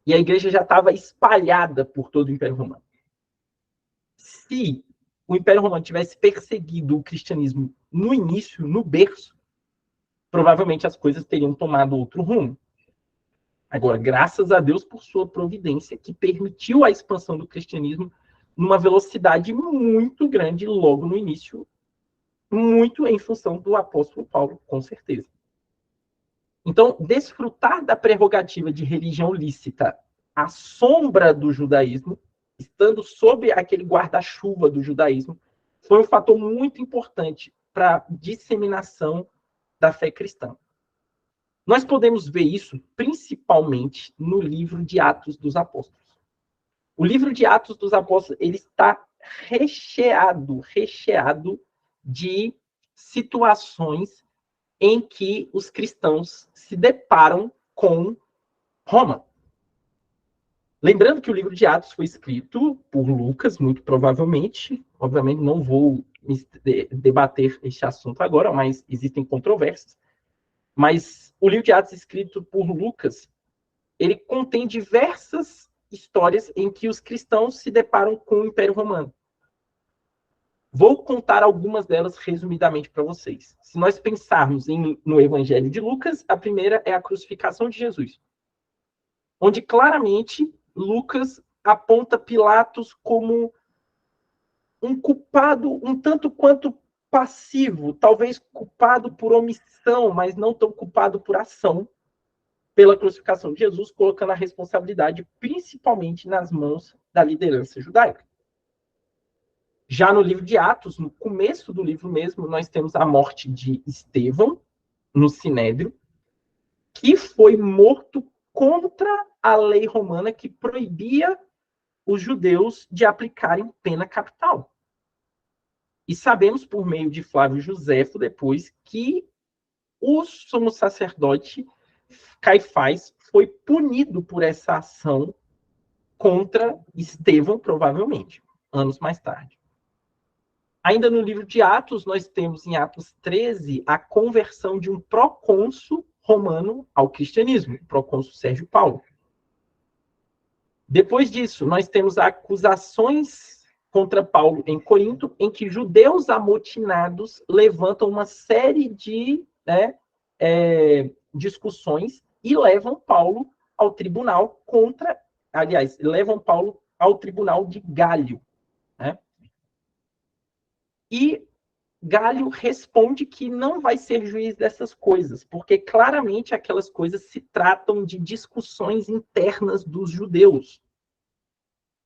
S2: e a igreja já estava espalhada por todo o Império Romano. Se o Império Romano tivesse perseguido o cristianismo no início, no berço, provavelmente as coisas teriam tomado outro rumo. Agora, graças a Deus por sua providência, que permitiu a expansão do cristianismo numa velocidade muito grande logo no início, muito em função do apóstolo Paulo, com certeza. Então, desfrutar da prerrogativa de religião lícita à sombra do judaísmo, estando sob aquele guarda-chuva do judaísmo, foi um fator muito importante para a disseminação da fé cristã. Nós podemos ver isso principalmente no livro de Atos dos Apóstolos. O livro de Atos dos Apóstolos ele está recheado de situações em que os cristãos se deparam com Roma. Lembrando que o livro de Atos foi escrito por Lucas, muito provavelmente. Obviamente não vou debater este assunto agora, mas existem controvérsias. Mas o livro de Atos escrito por Lucas, ele contém diversas histórias em que os cristãos se deparam com o Império Romano. Vou contar algumas delas resumidamente para vocês. Se nós pensarmos no Evangelho de Lucas, a primeira é a crucificação de Jesus, onde claramente Lucas aponta Pilatos como um culpado um tanto quanto passivo, talvez culpado por omissão, mas não tão culpado por ação, pela crucificação de Jesus, colocando a responsabilidade principalmente nas mãos da liderança judaica. Já no livro de Atos, no começo do livro mesmo, nós temos a morte de Estevão, no Sinédrio, que foi morto contra a lei romana que proibia os judeus de aplicarem pena capital. E sabemos, por meio de Flávio Joséfo, depois, que o sumo sacerdote Caifás foi punido por essa ação contra Estevão, provavelmente, anos mais tarde. Ainda no livro de Atos, nós temos em Atos 13 a conversão de um procônsul romano ao cristianismo, o procônsul Sérgio Paulo. Depois disso, nós temos acusações contra Paulo em Corinto, em que judeus amotinados levantam uma série de discussões e levam Paulo ao tribunal levam Paulo ao tribunal de Gálio. Né? E Gálio responde que não vai ser juiz dessas coisas, porque claramente aquelas coisas se tratam de discussões internas dos judeus.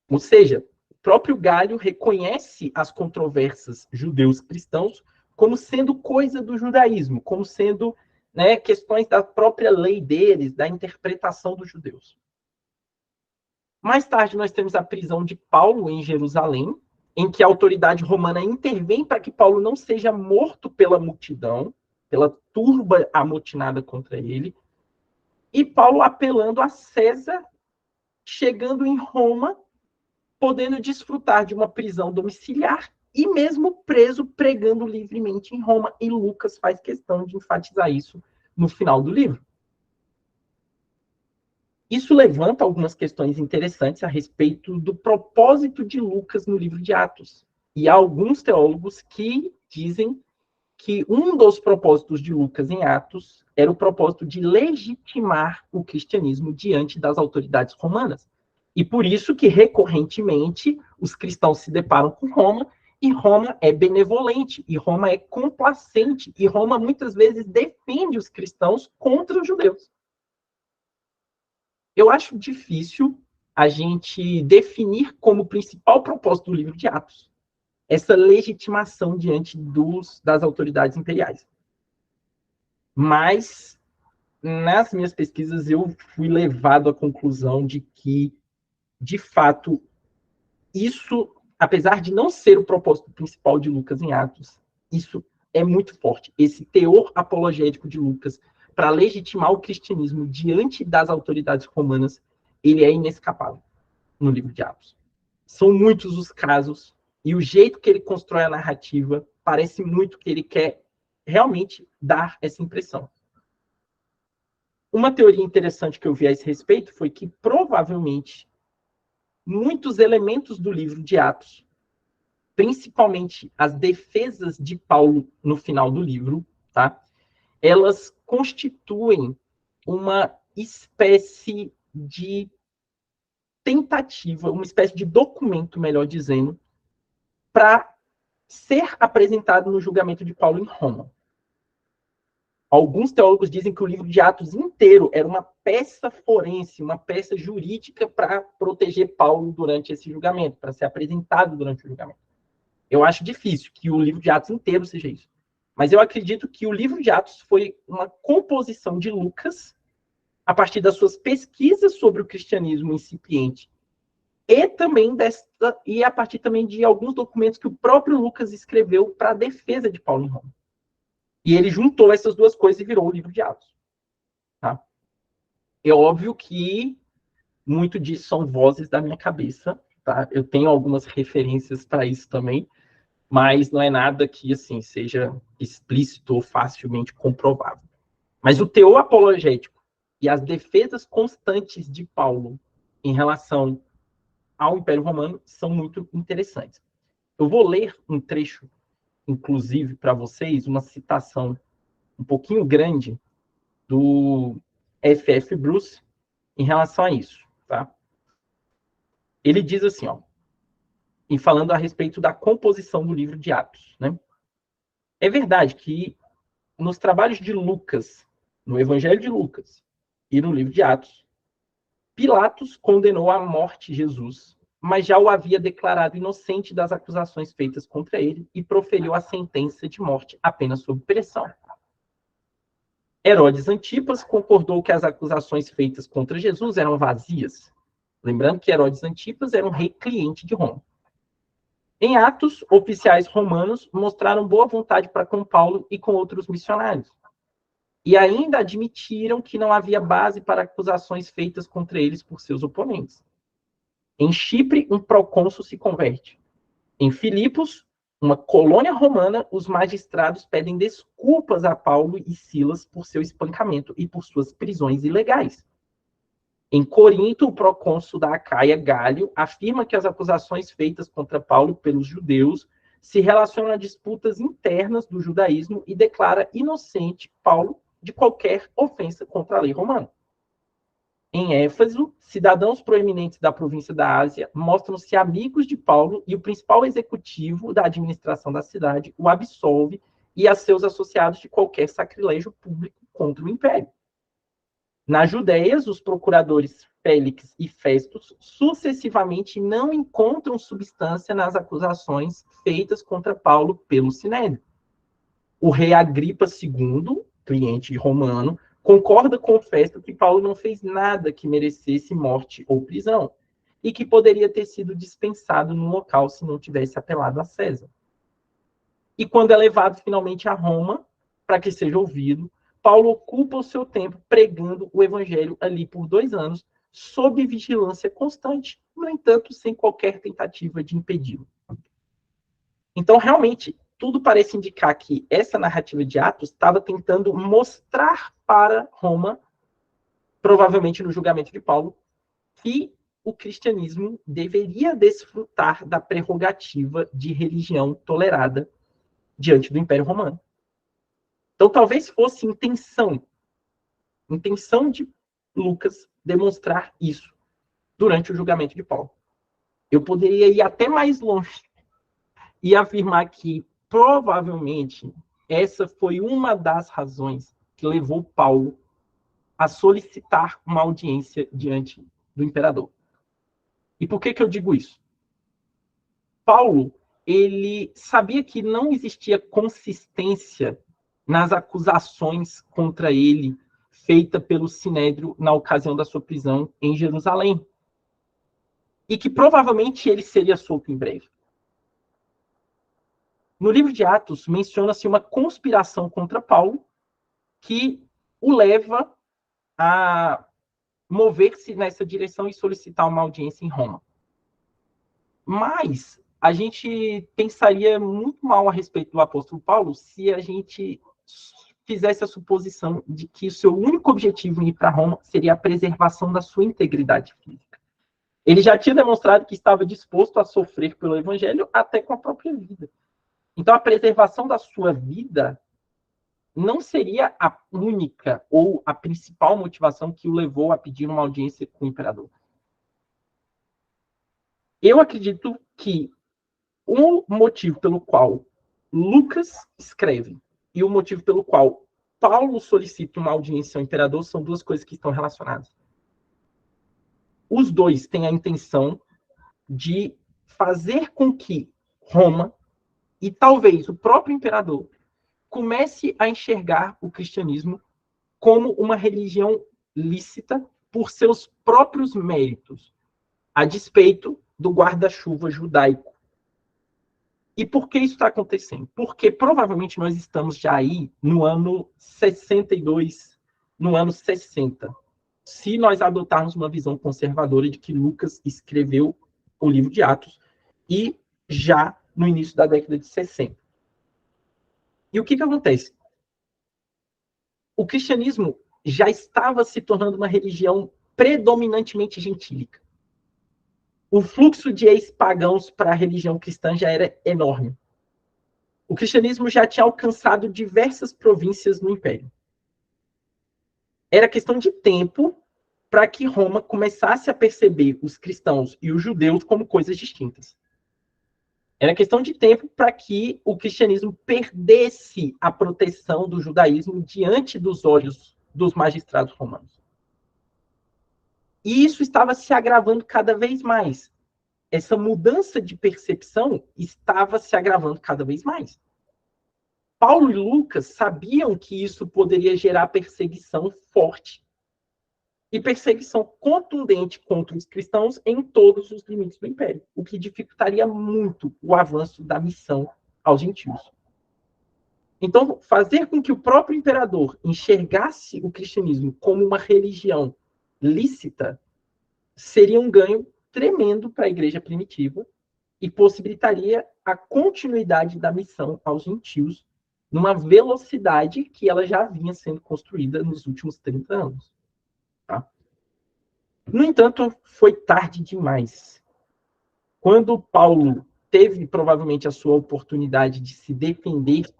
S2: Ou seja, o próprio Gálio reconhece as controvérsias judeus-cristãos como sendo coisa do judaísmo, como sendo questões da própria lei deles, da interpretação dos judeus. Mais tarde, nós temos a prisão de Paulo em Jerusalém, em que a autoridade romana intervém para que Paulo não seja morto pela multidão, pela turba amotinada contra ele, e Paulo apelando a César, chegando em Roma, podendo desfrutar de uma prisão domiciliar e mesmo preso, pregando livremente em Roma, e Lucas faz questão de enfatizar isso no final do livro. Isso levanta algumas questões interessantes a respeito do propósito de Lucas no livro de Atos. E há alguns teólogos que dizem que um dos propósitos de Lucas em Atos era o propósito de legitimar o cristianismo diante das autoridades romanas. E por isso que, recorrentemente, os cristãos se deparam com Roma, e Roma é benevolente, e Roma é complacente, e Roma muitas vezes defende os cristãos contra os judeus. Eu acho difícil a gente definir como principal propósito do livro de Atos essa legitimação diante das autoridades imperiais. Mas, nas minhas pesquisas, eu fui levado à conclusão de que, de fato, isso, apesar de não ser o propósito principal de Lucas em Atos, isso é muito forte. Esse teor apologético de Lucas para legitimar o cristianismo diante das autoridades romanas, ele é inescapável no livro de Atos. São muitos os casos, e o jeito que ele constrói a narrativa parece muito que ele quer realmente dar essa impressão. Uma teoria interessante que eu vi a esse respeito foi que, provavelmente, muitos elementos do livro de Atos, principalmente as defesas de Paulo no final do livro, tá? Elas constituem uma espécie de tentativa, uma espécie de documento, melhor dizendo, para ser apresentado no julgamento de Paulo em Roma. Alguns teólogos dizem que o livro de Atos inteiro era uma peça forense, uma peça jurídica para proteger Paulo durante esse julgamento, para ser apresentado durante o julgamento. Eu acho difícil que o livro de Atos inteiro seja isso. Mas eu acredito que o livro de Atos foi uma composição de Lucas a partir das suas pesquisas sobre o cristianismo incipiente e a partir também de alguns documentos que o próprio Lucas escreveu para a defesa de Paulo em Roma. E ele juntou essas duas coisas e virou o livro de Atos. Tá? É óbvio que muito disso são vozes da minha cabeça. Tá? Eu tenho algumas referências para isso também, mas não é nada que assim seja explícito ou facilmente comprovável. Mas o teor apologético e as defesas constantes de Paulo em relação ao Império Romano são muito interessantes. Eu vou ler um trecho, inclusive, para vocês, uma citação um pouquinho grande do F.F. Bruce em relação a isso. Tá? Ele diz assim, ó, e falando a respeito da composição do livro de Atos. Né? É verdade que nos trabalhos de Lucas, no Evangelho de Lucas e no livro de Atos, Pilatos condenou à morte Jesus, mas já o havia declarado inocente das acusações feitas contra ele e proferiu a sentença de morte apenas sob pressão. Herodes Antipas concordou que as acusações feitas contra Jesus eram vazias. Lembrando que Herodes Antipas era um rei cliente de Roma. Em Atos, oficiais romanos mostraram boa vontade para com Paulo e com outros missionários. E ainda admitiram que não havia base para acusações feitas contra eles por seus oponentes. Em Chipre, um procônsul se converte. Em Filipos, uma colônia romana, os magistrados pedem desculpas a Paulo e Silas por seu espancamento e por suas prisões ilegais. Em Corinto, o procônsul da Acaia, Gálio, afirma que as acusações feitas contra Paulo pelos judeus se relacionam a disputas internas do judaísmo e declara inocente Paulo de qualquer ofensa contra a lei romana. Em Éfeso, cidadãos proeminentes da província da Ásia mostram-se amigos de Paulo e o principal executivo da administração da cidade o absolve e a seus associados de qualquer sacrilégio público contra o império. Nas Judeias, os procuradores Félix e Festus sucessivamente não encontram substância nas acusações feitas contra Paulo pelo Sinédrio. O rei Agripa II, cliente romano, concorda com Festo que Paulo não fez nada que merecesse morte ou prisão e que poderia ter sido dispensado no local se não tivesse apelado a César. E quando é levado finalmente a Roma, para que seja ouvido, Paulo ocupa o seu tempo pregando o evangelho ali por 2 anos, sob vigilância constante, no entanto, sem qualquer tentativa de impedi-lo. Então, realmente, tudo parece indicar que essa narrativa de Atos estava tentando mostrar para Roma, provavelmente no julgamento de Paulo, que o cristianismo deveria desfrutar da prerrogativa de religião tolerada diante do Império Romano. Então, talvez fosse intenção de Lucas demonstrar isso durante o julgamento de Paulo. Eu poderia ir até mais longe e afirmar que, provavelmente, essa foi uma das razões que levou Paulo a solicitar uma audiência diante do imperador. E por que eu digo isso? Paulo, ele sabia que não existia consistência nas acusações contra ele feita pelo Sinédrio na ocasião da sua prisão em Jerusalém. E que provavelmente ele seria solto em breve. No livro de Atos, menciona-se uma conspiração contra Paulo que o leva a mover-se nessa direção e solicitar uma audiência em Roma. Mas a gente pensaria muito mal a respeito do apóstolo Paulo se a gente fizesse a suposição de que o seu único objetivo em ir para Roma seria a preservação da sua integridade física. Ele já tinha demonstrado que estava disposto a sofrer pelo evangelho até com a própria vida. Então, a preservação da sua vida não seria a única ou a principal motivação que o levou a pedir uma audiência com o imperador. Eu acredito que o motivo pelo qual Lucas escreve e o motivo pelo qual Paulo solicita uma audiência ao imperador são duas coisas que estão relacionadas. Os dois têm a intenção de fazer com que Roma e talvez o próprio imperador comece a enxergar o cristianismo como uma religião lícita por seus próprios méritos, a despeito do guarda-chuva judaico. E por que isso está acontecendo? Porque provavelmente nós estamos já aí no ano 62, no ano 60, se nós adotarmos uma visão conservadora de que Lucas escreveu o livro de Atos e já no início da década de 60. E o que acontece? O cristianismo já estava se tornando uma religião predominantemente gentílica. O fluxo de ex-pagãos para a religião cristã já era enorme. O cristianismo já tinha alcançado diversas províncias no Império. Era questão de tempo para que Roma começasse a perceber os cristãos e os judeus como coisas distintas. Era questão de tempo para que o cristianismo perdesse a proteção do judaísmo diante dos olhos dos magistrados romanos. E isso estava se agravando cada vez mais. Essa mudança de percepção estava se agravando cada vez mais. Paulo e Lucas sabiam que isso poderia gerar perseguição forte e perseguição contundente contra os cristãos em todos os limites do império, o que dificultaria muito o avanço da missão aos gentios. Então, fazer com que o próprio imperador enxergasse o cristianismo como uma religião lícita seria um ganho tremendo para a igreja primitiva e possibilitaria a continuidade da missão aos gentios numa velocidade que ela já vinha sendo construída nos últimos 30 anos. Tá? No entanto, foi tarde demais. Quando Paulo teve provavelmente a sua oportunidade de se defender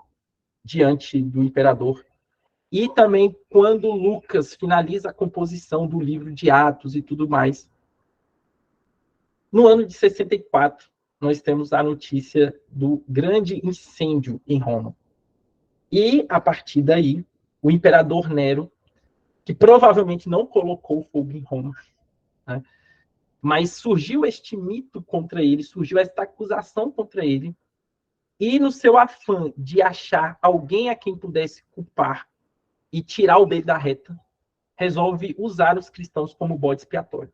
S2: diante do imperador, e também quando Lucas finaliza a composição do livro de Atos e tudo mais, no ano de 64, nós temos a notícia do grande incêndio em Roma. E, a partir daí, o imperador Nero, que provavelmente não colocou fogo em Roma, né? Mas surgiu este mito contra ele, surgiu esta acusação contra ele, e no seu afã de achar alguém a quem pudesse culpar e tirar o dedo da reta, resolve usar os cristãos como bode expiatório.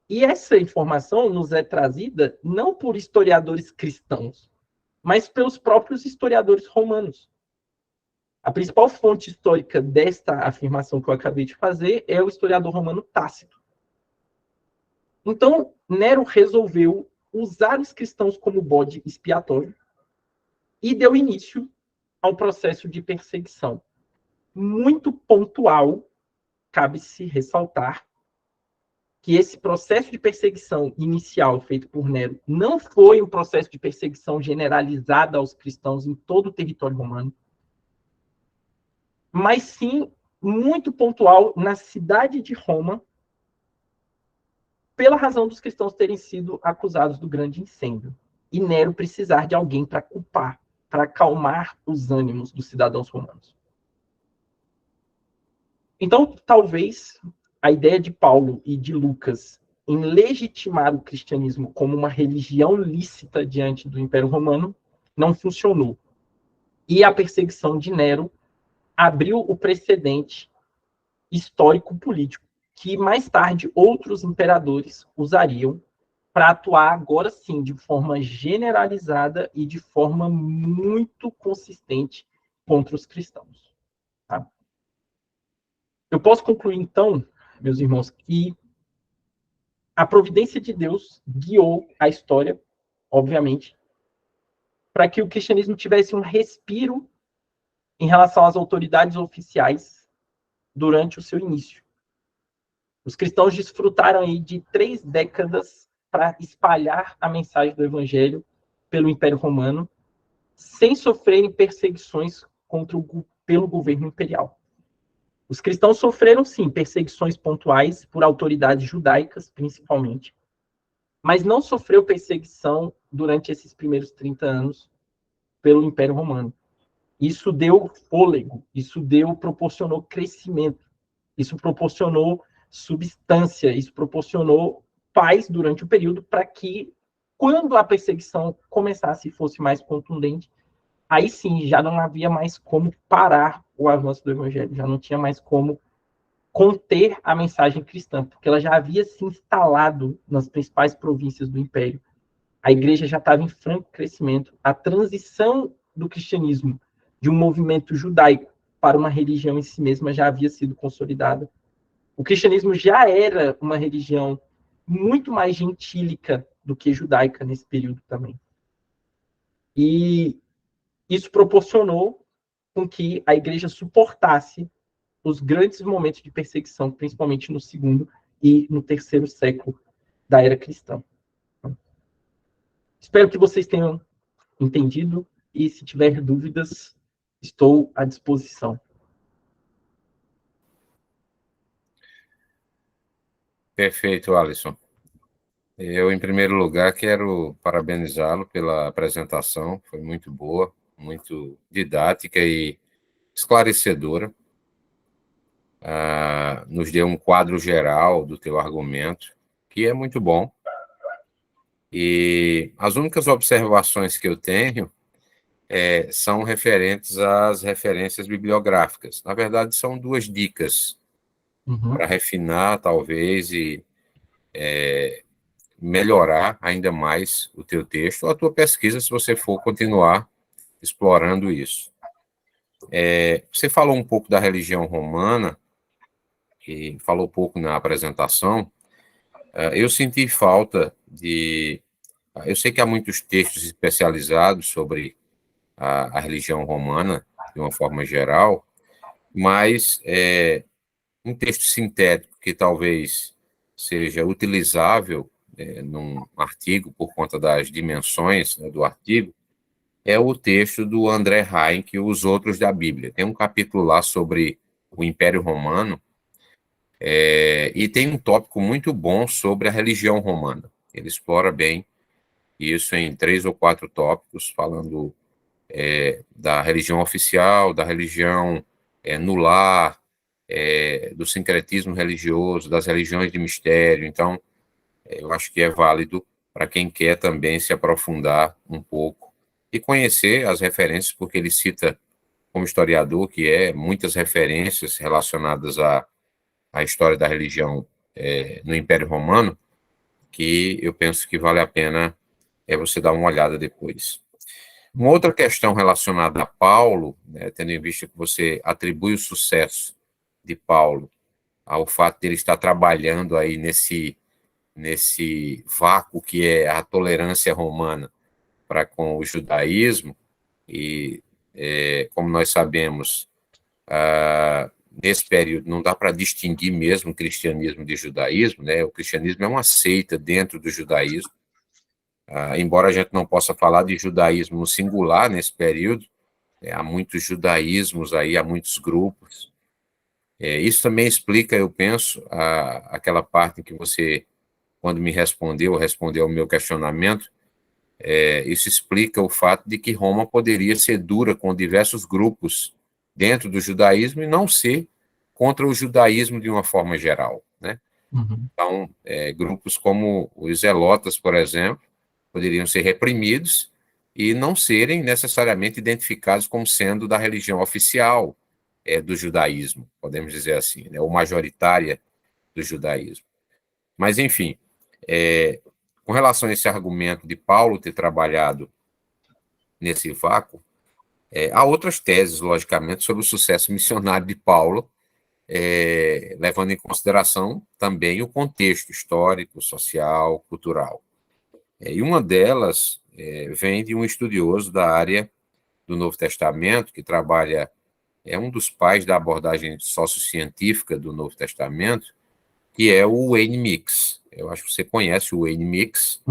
S2: E essa informação nos é trazida não por historiadores cristãos, mas pelos próprios historiadores romanos. A principal fonte histórica desta afirmação que eu acabei de fazer é o historiador romano Tácito. Então, Nero resolveu usar os cristãos como bode expiatório e deu início ao processo de perseguição. Muito pontual, cabe-se ressaltar que esse processo de perseguição inicial feito por Nero não foi um processo de perseguição generalizada aos cristãos em todo o território romano, mas sim muito pontual na cidade de Roma, pela razão dos cristãos terem sido acusados do grande incêndio, e Nero precisar de alguém para culpar, para acalmar os ânimos dos cidadãos romanos. Então, talvez a ideia de Paulo e de Lucas em legitimar o cristianismo como uma religião lícita diante do Império Romano não funcionou. E a perseguição de Nero abriu o precedente histórico-político que mais tarde outros imperadores usariam para atuar agora sim de forma generalizada e de forma muito consistente contra os cristãos. Tá? Eu posso concluir então, meus irmãos, que a providência de Deus guiou a história, obviamente, para que o cristianismo tivesse um respiro em relação às autoridades oficiais durante o seu início. Os cristãos desfrutaram aí de 3 décadas para espalhar a mensagem do evangelho pelo Império Romano, sem sofrerem perseguições pelo governo imperial. Os cristãos sofreram, sim, perseguições pontuais por autoridades judaicas, principalmente, mas não sofreu perseguição durante esses primeiros 30 anos pelo Império Romano. Isso deu fôlego, proporcionou crescimento, isso proporcionou substância, isso proporcionou paz durante o período para que, quando a perseguição começasse e fosse mais contundente, aí sim já não havia mais como parar o avanço do evangelho, já não tinha mais como conter a mensagem cristã, porque ela já havia se instalado nas principais províncias do império. A igreja já estava em franco crescimento. A transição do cristianismo de um movimento judaico para uma religião em si mesma já havia sido consolidada. O cristianismo já era uma religião muito mais gentílica do que judaica nesse período também. E isso proporcionou com que a igreja suportasse os grandes momentos de perseguição, principalmente no segundo e no terceiro século da era cristã. Espero que vocês tenham entendido e, se tiver dúvidas, estou à disposição.
S1: Perfeito, Alisson. Eu, em primeiro lugar, quero parabenizá-lo pela apresentação, foi muito boa, muito didática e esclarecedora. Nos deu um quadro geral do teu argumento, que é muito bom. E as únicas observações que eu tenho são referentes às referências bibliográficas. Na verdade, são duas dicas para refinar, talvez, e melhorar ainda mais o teu texto ou a tua pesquisa, se você for continuar explorando isso. Você falou um pouco da religião romana, e falou pouco na apresentação. Eu senti falta de... Eu sei que há muitos textos especializados sobre a religião romana, de uma forma geral, mas um texto sintético que talvez seja utilizável num artigo, por conta das dimensões, né, do artigo, é o texto do André Heinck, Os Outros da Bíblia. Tem um capítulo lá sobre o Império Romano, e tem um tópico muito bom sobre a religião romana. Ele explora bem isso em 3 ou 4 tópicos, falando da religião oficial, da religião nular, do sincretismo religioso, das religiões de mistério. Então, eu acho que é válido para quem quer também se aprofundar um pouco e conhecer as referências, porque ele cita, como historiador, que muitas referências relacionadas à história da religião no Império Romano, que eu penso que vale a pena você dar uma olhada depois. Uma outra questão relacionada a Paulo, né, tendo em vista que você atribui o sucesso de Paulo ao fato de ele estar trabalhando aí nesse vácuo que é a tolerância romana para com o judaísmo, e como nós sabemos, nesse período não dá para distinguir mesmo o cristianismo de judaísmo, né? O cristianismo é uma seita dentro do judaísmo, embora a gente não possa falar de judaísmo no singular nesse período, há muitos judaísmos aí, há muitos grupos. Isso também explica, eu penso, aquela parte em que você, quando me respondeu ao meu questionamento, isso explica o fato de que Roma poderia ser dura com diversos grupos dentro do judaísmo e não ser contra o judaísmo de uma forma geral, né? Então, grupos como os zelotas, por exemplo, poderiam ser reprimidos e não serem necessariamente identificados como sendo da religião oficial do judaísmo, podemos dizer assim, né, ou majoritária do judaísmo. Mas, enfim, com relação a esse argumento de Paulo ter trabalhado nesse vácuo, há outras teses, logicamente, sobre o sucesso missionário de Paulo, levando em consideração também o contexto histórico, social, cultural. E uma delas vem de um estudioso da área do Novo Testamento, que trabalha, um dos pais da abordagem sociocientífica do Novo Testamento, que é o Wayne Mix. Eu acho que você conhece o Wayne Mix.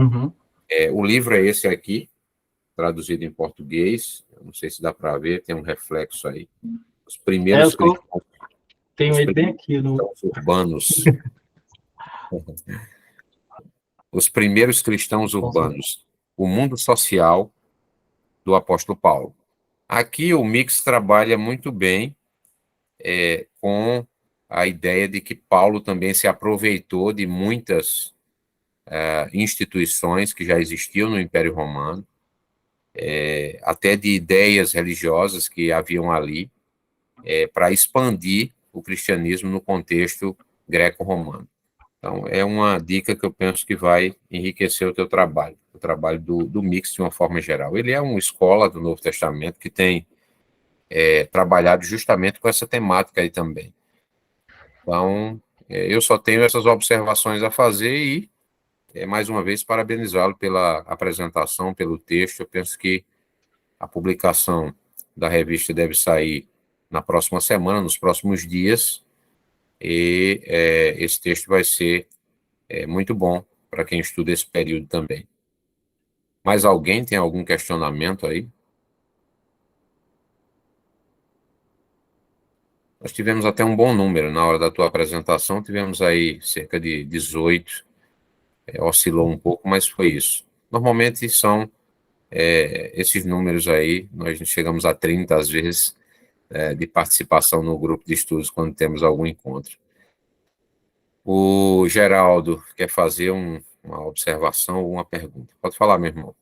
S1: O livro é esse aqui, traduzido em português. Eu não sei se dá para ver, tem um reflexo aí. Os primeiros cristãos,
S2: tenho ele bem aqui
S1: urbanos. Os primeiros cristãos urbanos, o mundo social do apóstolo Paulo. Aqui o Mix trabalha muito bem com a ideia de que Paulo também se aproveitou de muitas instituições que já existiam no Império Romano, até de ideias religiosas que haviam ali, para expandir o cristianismo no contexto greco-romano. Então, é uma dica que eu penso que vai enriquecer o teu trabalho, o trabalho do Mix de uma forma geral. Ele é uma escola do Novo Testamento que tem trabalhado justamente com essa temática aí também. Então, eu só tenho essas observações a fazer e, mais uma vez, parabenizá-lo pela apresentação, pelo texto. Eu penso que a publicação da revista deve sair na próxima semana, nos próximos dias, e esse texto vai ser muito bom para quem estuda esse período também. Mais alguém tem algum questionamento aí? Nós tivemos até um bom número na hora da tua apresentação, tivemos aí cerca de 18, oscilou um pouco, mas foi isso. Normalmente são esses números aí, nós chegamos a 30 às vezes, de participação no grupo de estudos quando temos algum encontro. O Geraldo quer fazer uma observação ou uma pergunta. Pode falar, meu irmão.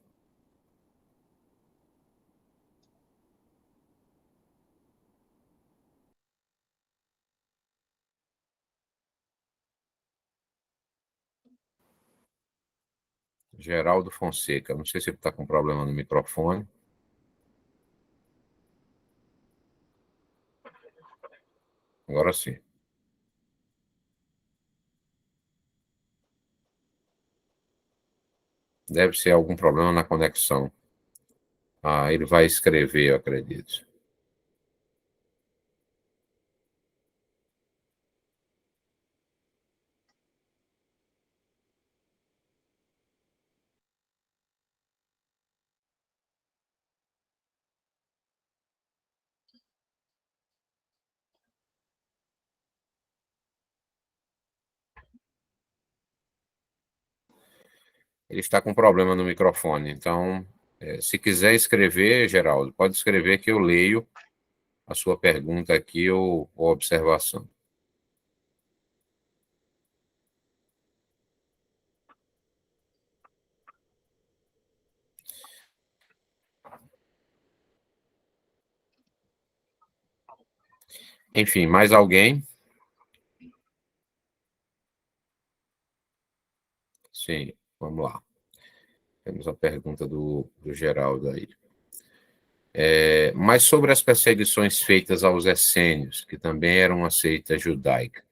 S1: Geraldo Fonseca. Não sei se ele está com problema no microfone. Agora sim. Deve ser algum problema na conexão. Ele vai escrever, eu acredito. Ele está com problema no microfone. Então, se quiser escrever, Geraldo, pode escrever que eu leio a sua pergunta aqui ou observação. Enfim, mais alguém? Sim, vamos lá. Temos a pergunta do Geraldo aí. Mas sobre as perseguições feitas aos essênios, que também eram uma seita judaica,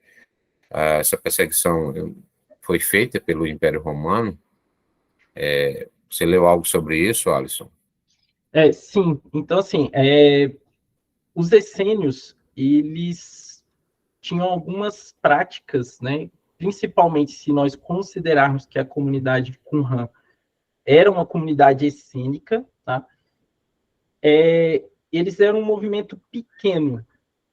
S1: essa perseguição foi feita pelo Império Romano? Você leu algo sobre isso, Alisson?
S2: Sim. Então, assim, os essênios, eles tinham algumas práticas, né? Principalmente se nós considerarmos que a comunidade Qumran era uma comunidade essênica, tá? Eles eram um movimento pequeno,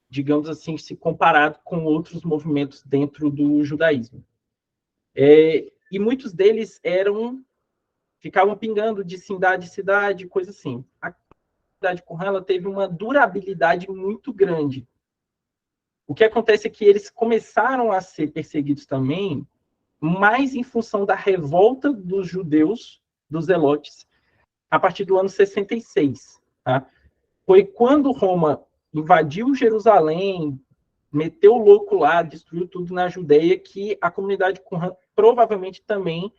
S2: digamos assim, se comparado com outros movimentos dentro do judaísmo. E muitos deles ficavam pingando de cidade em cidade, coisa assim. A comunidade Qumran, ela teve uma durabilidade muito grande. O que acontece é que eles começaram a ser perseguidos também, mais em função da revolta dos judeus, dos zelotes, a partir do ano 66. Tá? Foi quando Roma invadiu Jerusalém, meteu o louco lá, destruiu tudo na Judeia, que a comunidade Qumran provavelmente também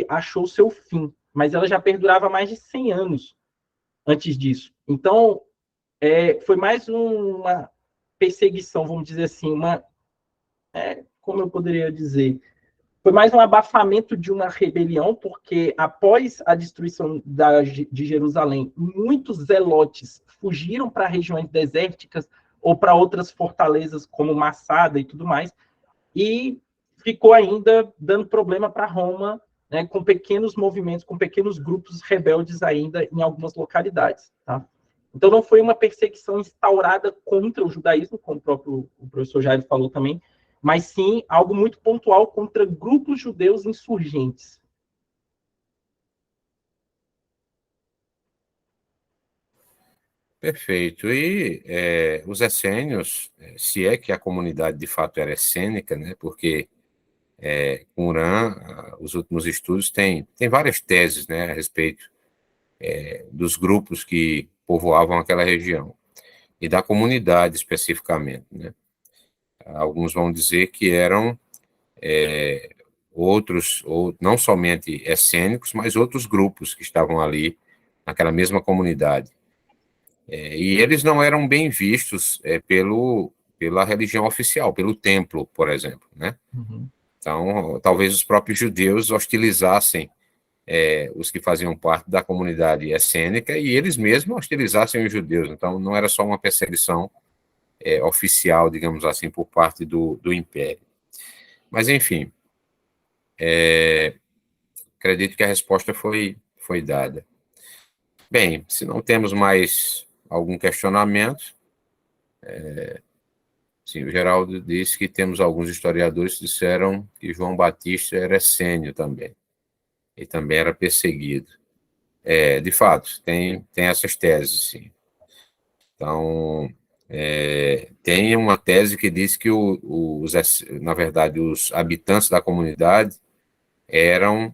S2: achou seu fim. Mas ela já perdurava mais de 100 anos antes disso. Então, foi mais uma perseguição, vamos dizer assim, como eu poderia dizer? Foi mais um abafamento de uma rebelião, porque após a destruição de Jerusalém, muitos zelotes fugiram para regiões desérticas ou para outras fortalezas, como Massada e tudo mais, e ficou ainda dando problema para Roma, né, com pequenos movimentos, com pequenos grupos rebeldes ainda em algumas localidades. Tá? Então, não foi uma perseguição instaurada contra o judaísmo, como o professor Jair falou também, mas sim algo muito pontual contra grupos judeus insurgentes.
S1: Perfeito. E os essênios, se é que a comunidade de fato era essênica, né, porque Qumran, os últimos estudos, tem várias teses, né, a respeito dos grupos que povoavam aquela região e da comunidade especificamente, né. Alguns vão dizer que eram outros, ou não somente essênicos, mas outros grupos que estavam ali naquela mesma comunidade. E eles não eram bem vistos pela religião oficial, pelo templo, por exemplo, né?
S2: Uhum.
S1: Então, talvez os próprios judeus hostilizassem os que faziam parte da comunidade essênica e eles mesmos hostilizassem os judeus. Então, não era só uma perseguição oficial, digamos assim, por parte do império. Mas, enfim, acredito que a resposta foi dada. Bem, se não temos mais algum questionamento, sim, o Geraldo disse que temos alguns historiadores que disseram que João Batista era essênio também, e também era perseguido. De fato, tem essas teses, sim. Então, tem uma tese que diz que, na verdade, os habitantes da comunidade eram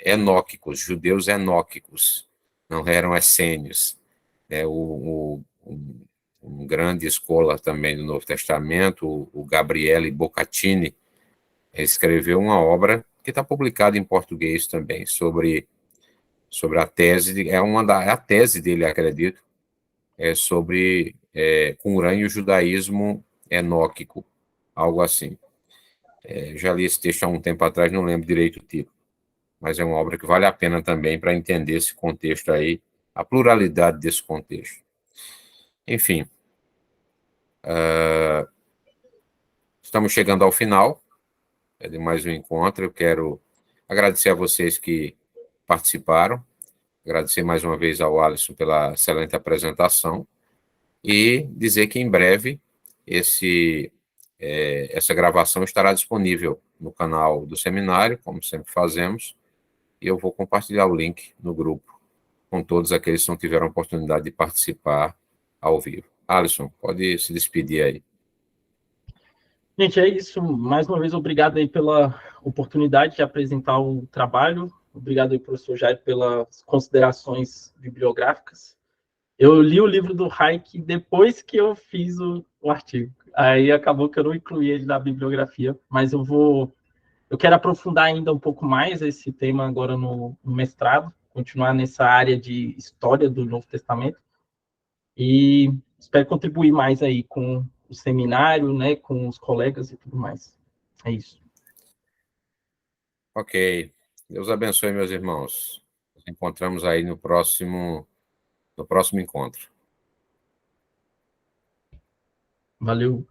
S1: enóquicos, judeus enóquicos, não eram essênios. Um grande escola também do Novo Testamento, o Gabriele Boccaccini, escreveu uma obra que está publicada em português também, sobre a tese, é a tese dele, acredito, sobre Qumran e o judaísmo enóquico, algo assim. Já li esse texto há um tempo atrás, não lembro direito o título, mas é uma obra que vale a pena também para entender esse contexto aí, a pluralidade desse contexto. Enfim, estamos chegando ao final de mais um encontro. Eu quero agradecer a vocês que participaram, agradecer mais uma vez ao Alisson pela excelente apresentação e dizer que em breve essa gravação estará disponível no canal do seminário, como sempre fazemos, e eu vou compartilhar o link no grupo com todos aqueles que não tiveram oportunidade de participar ao vivo. Alisson, pode se despedir aí.
S2: Gente, é isso. Mais uma vez, obrigado aí pela oportunidade de apresentar o trabalho. Obrigado aí, professor Jair, pelas considerações bibliográficas. Eu li o livro do Hayek depois que eu fiz o artigo. Aí acabou que eu não incluí ele na bibliografia, mas eu quero aprofundar ainda um pouco mais esse tema agora no mestrado, continuar nessa área de história do Novo Testamento e espero contribuir mais aí com o seminário, né, com os colegas e tudo mais. É isso.
S1: Ok. Deus abençoe, meus irmãos. Nos encontramos aí no próximo encontro.
S2: Valeu.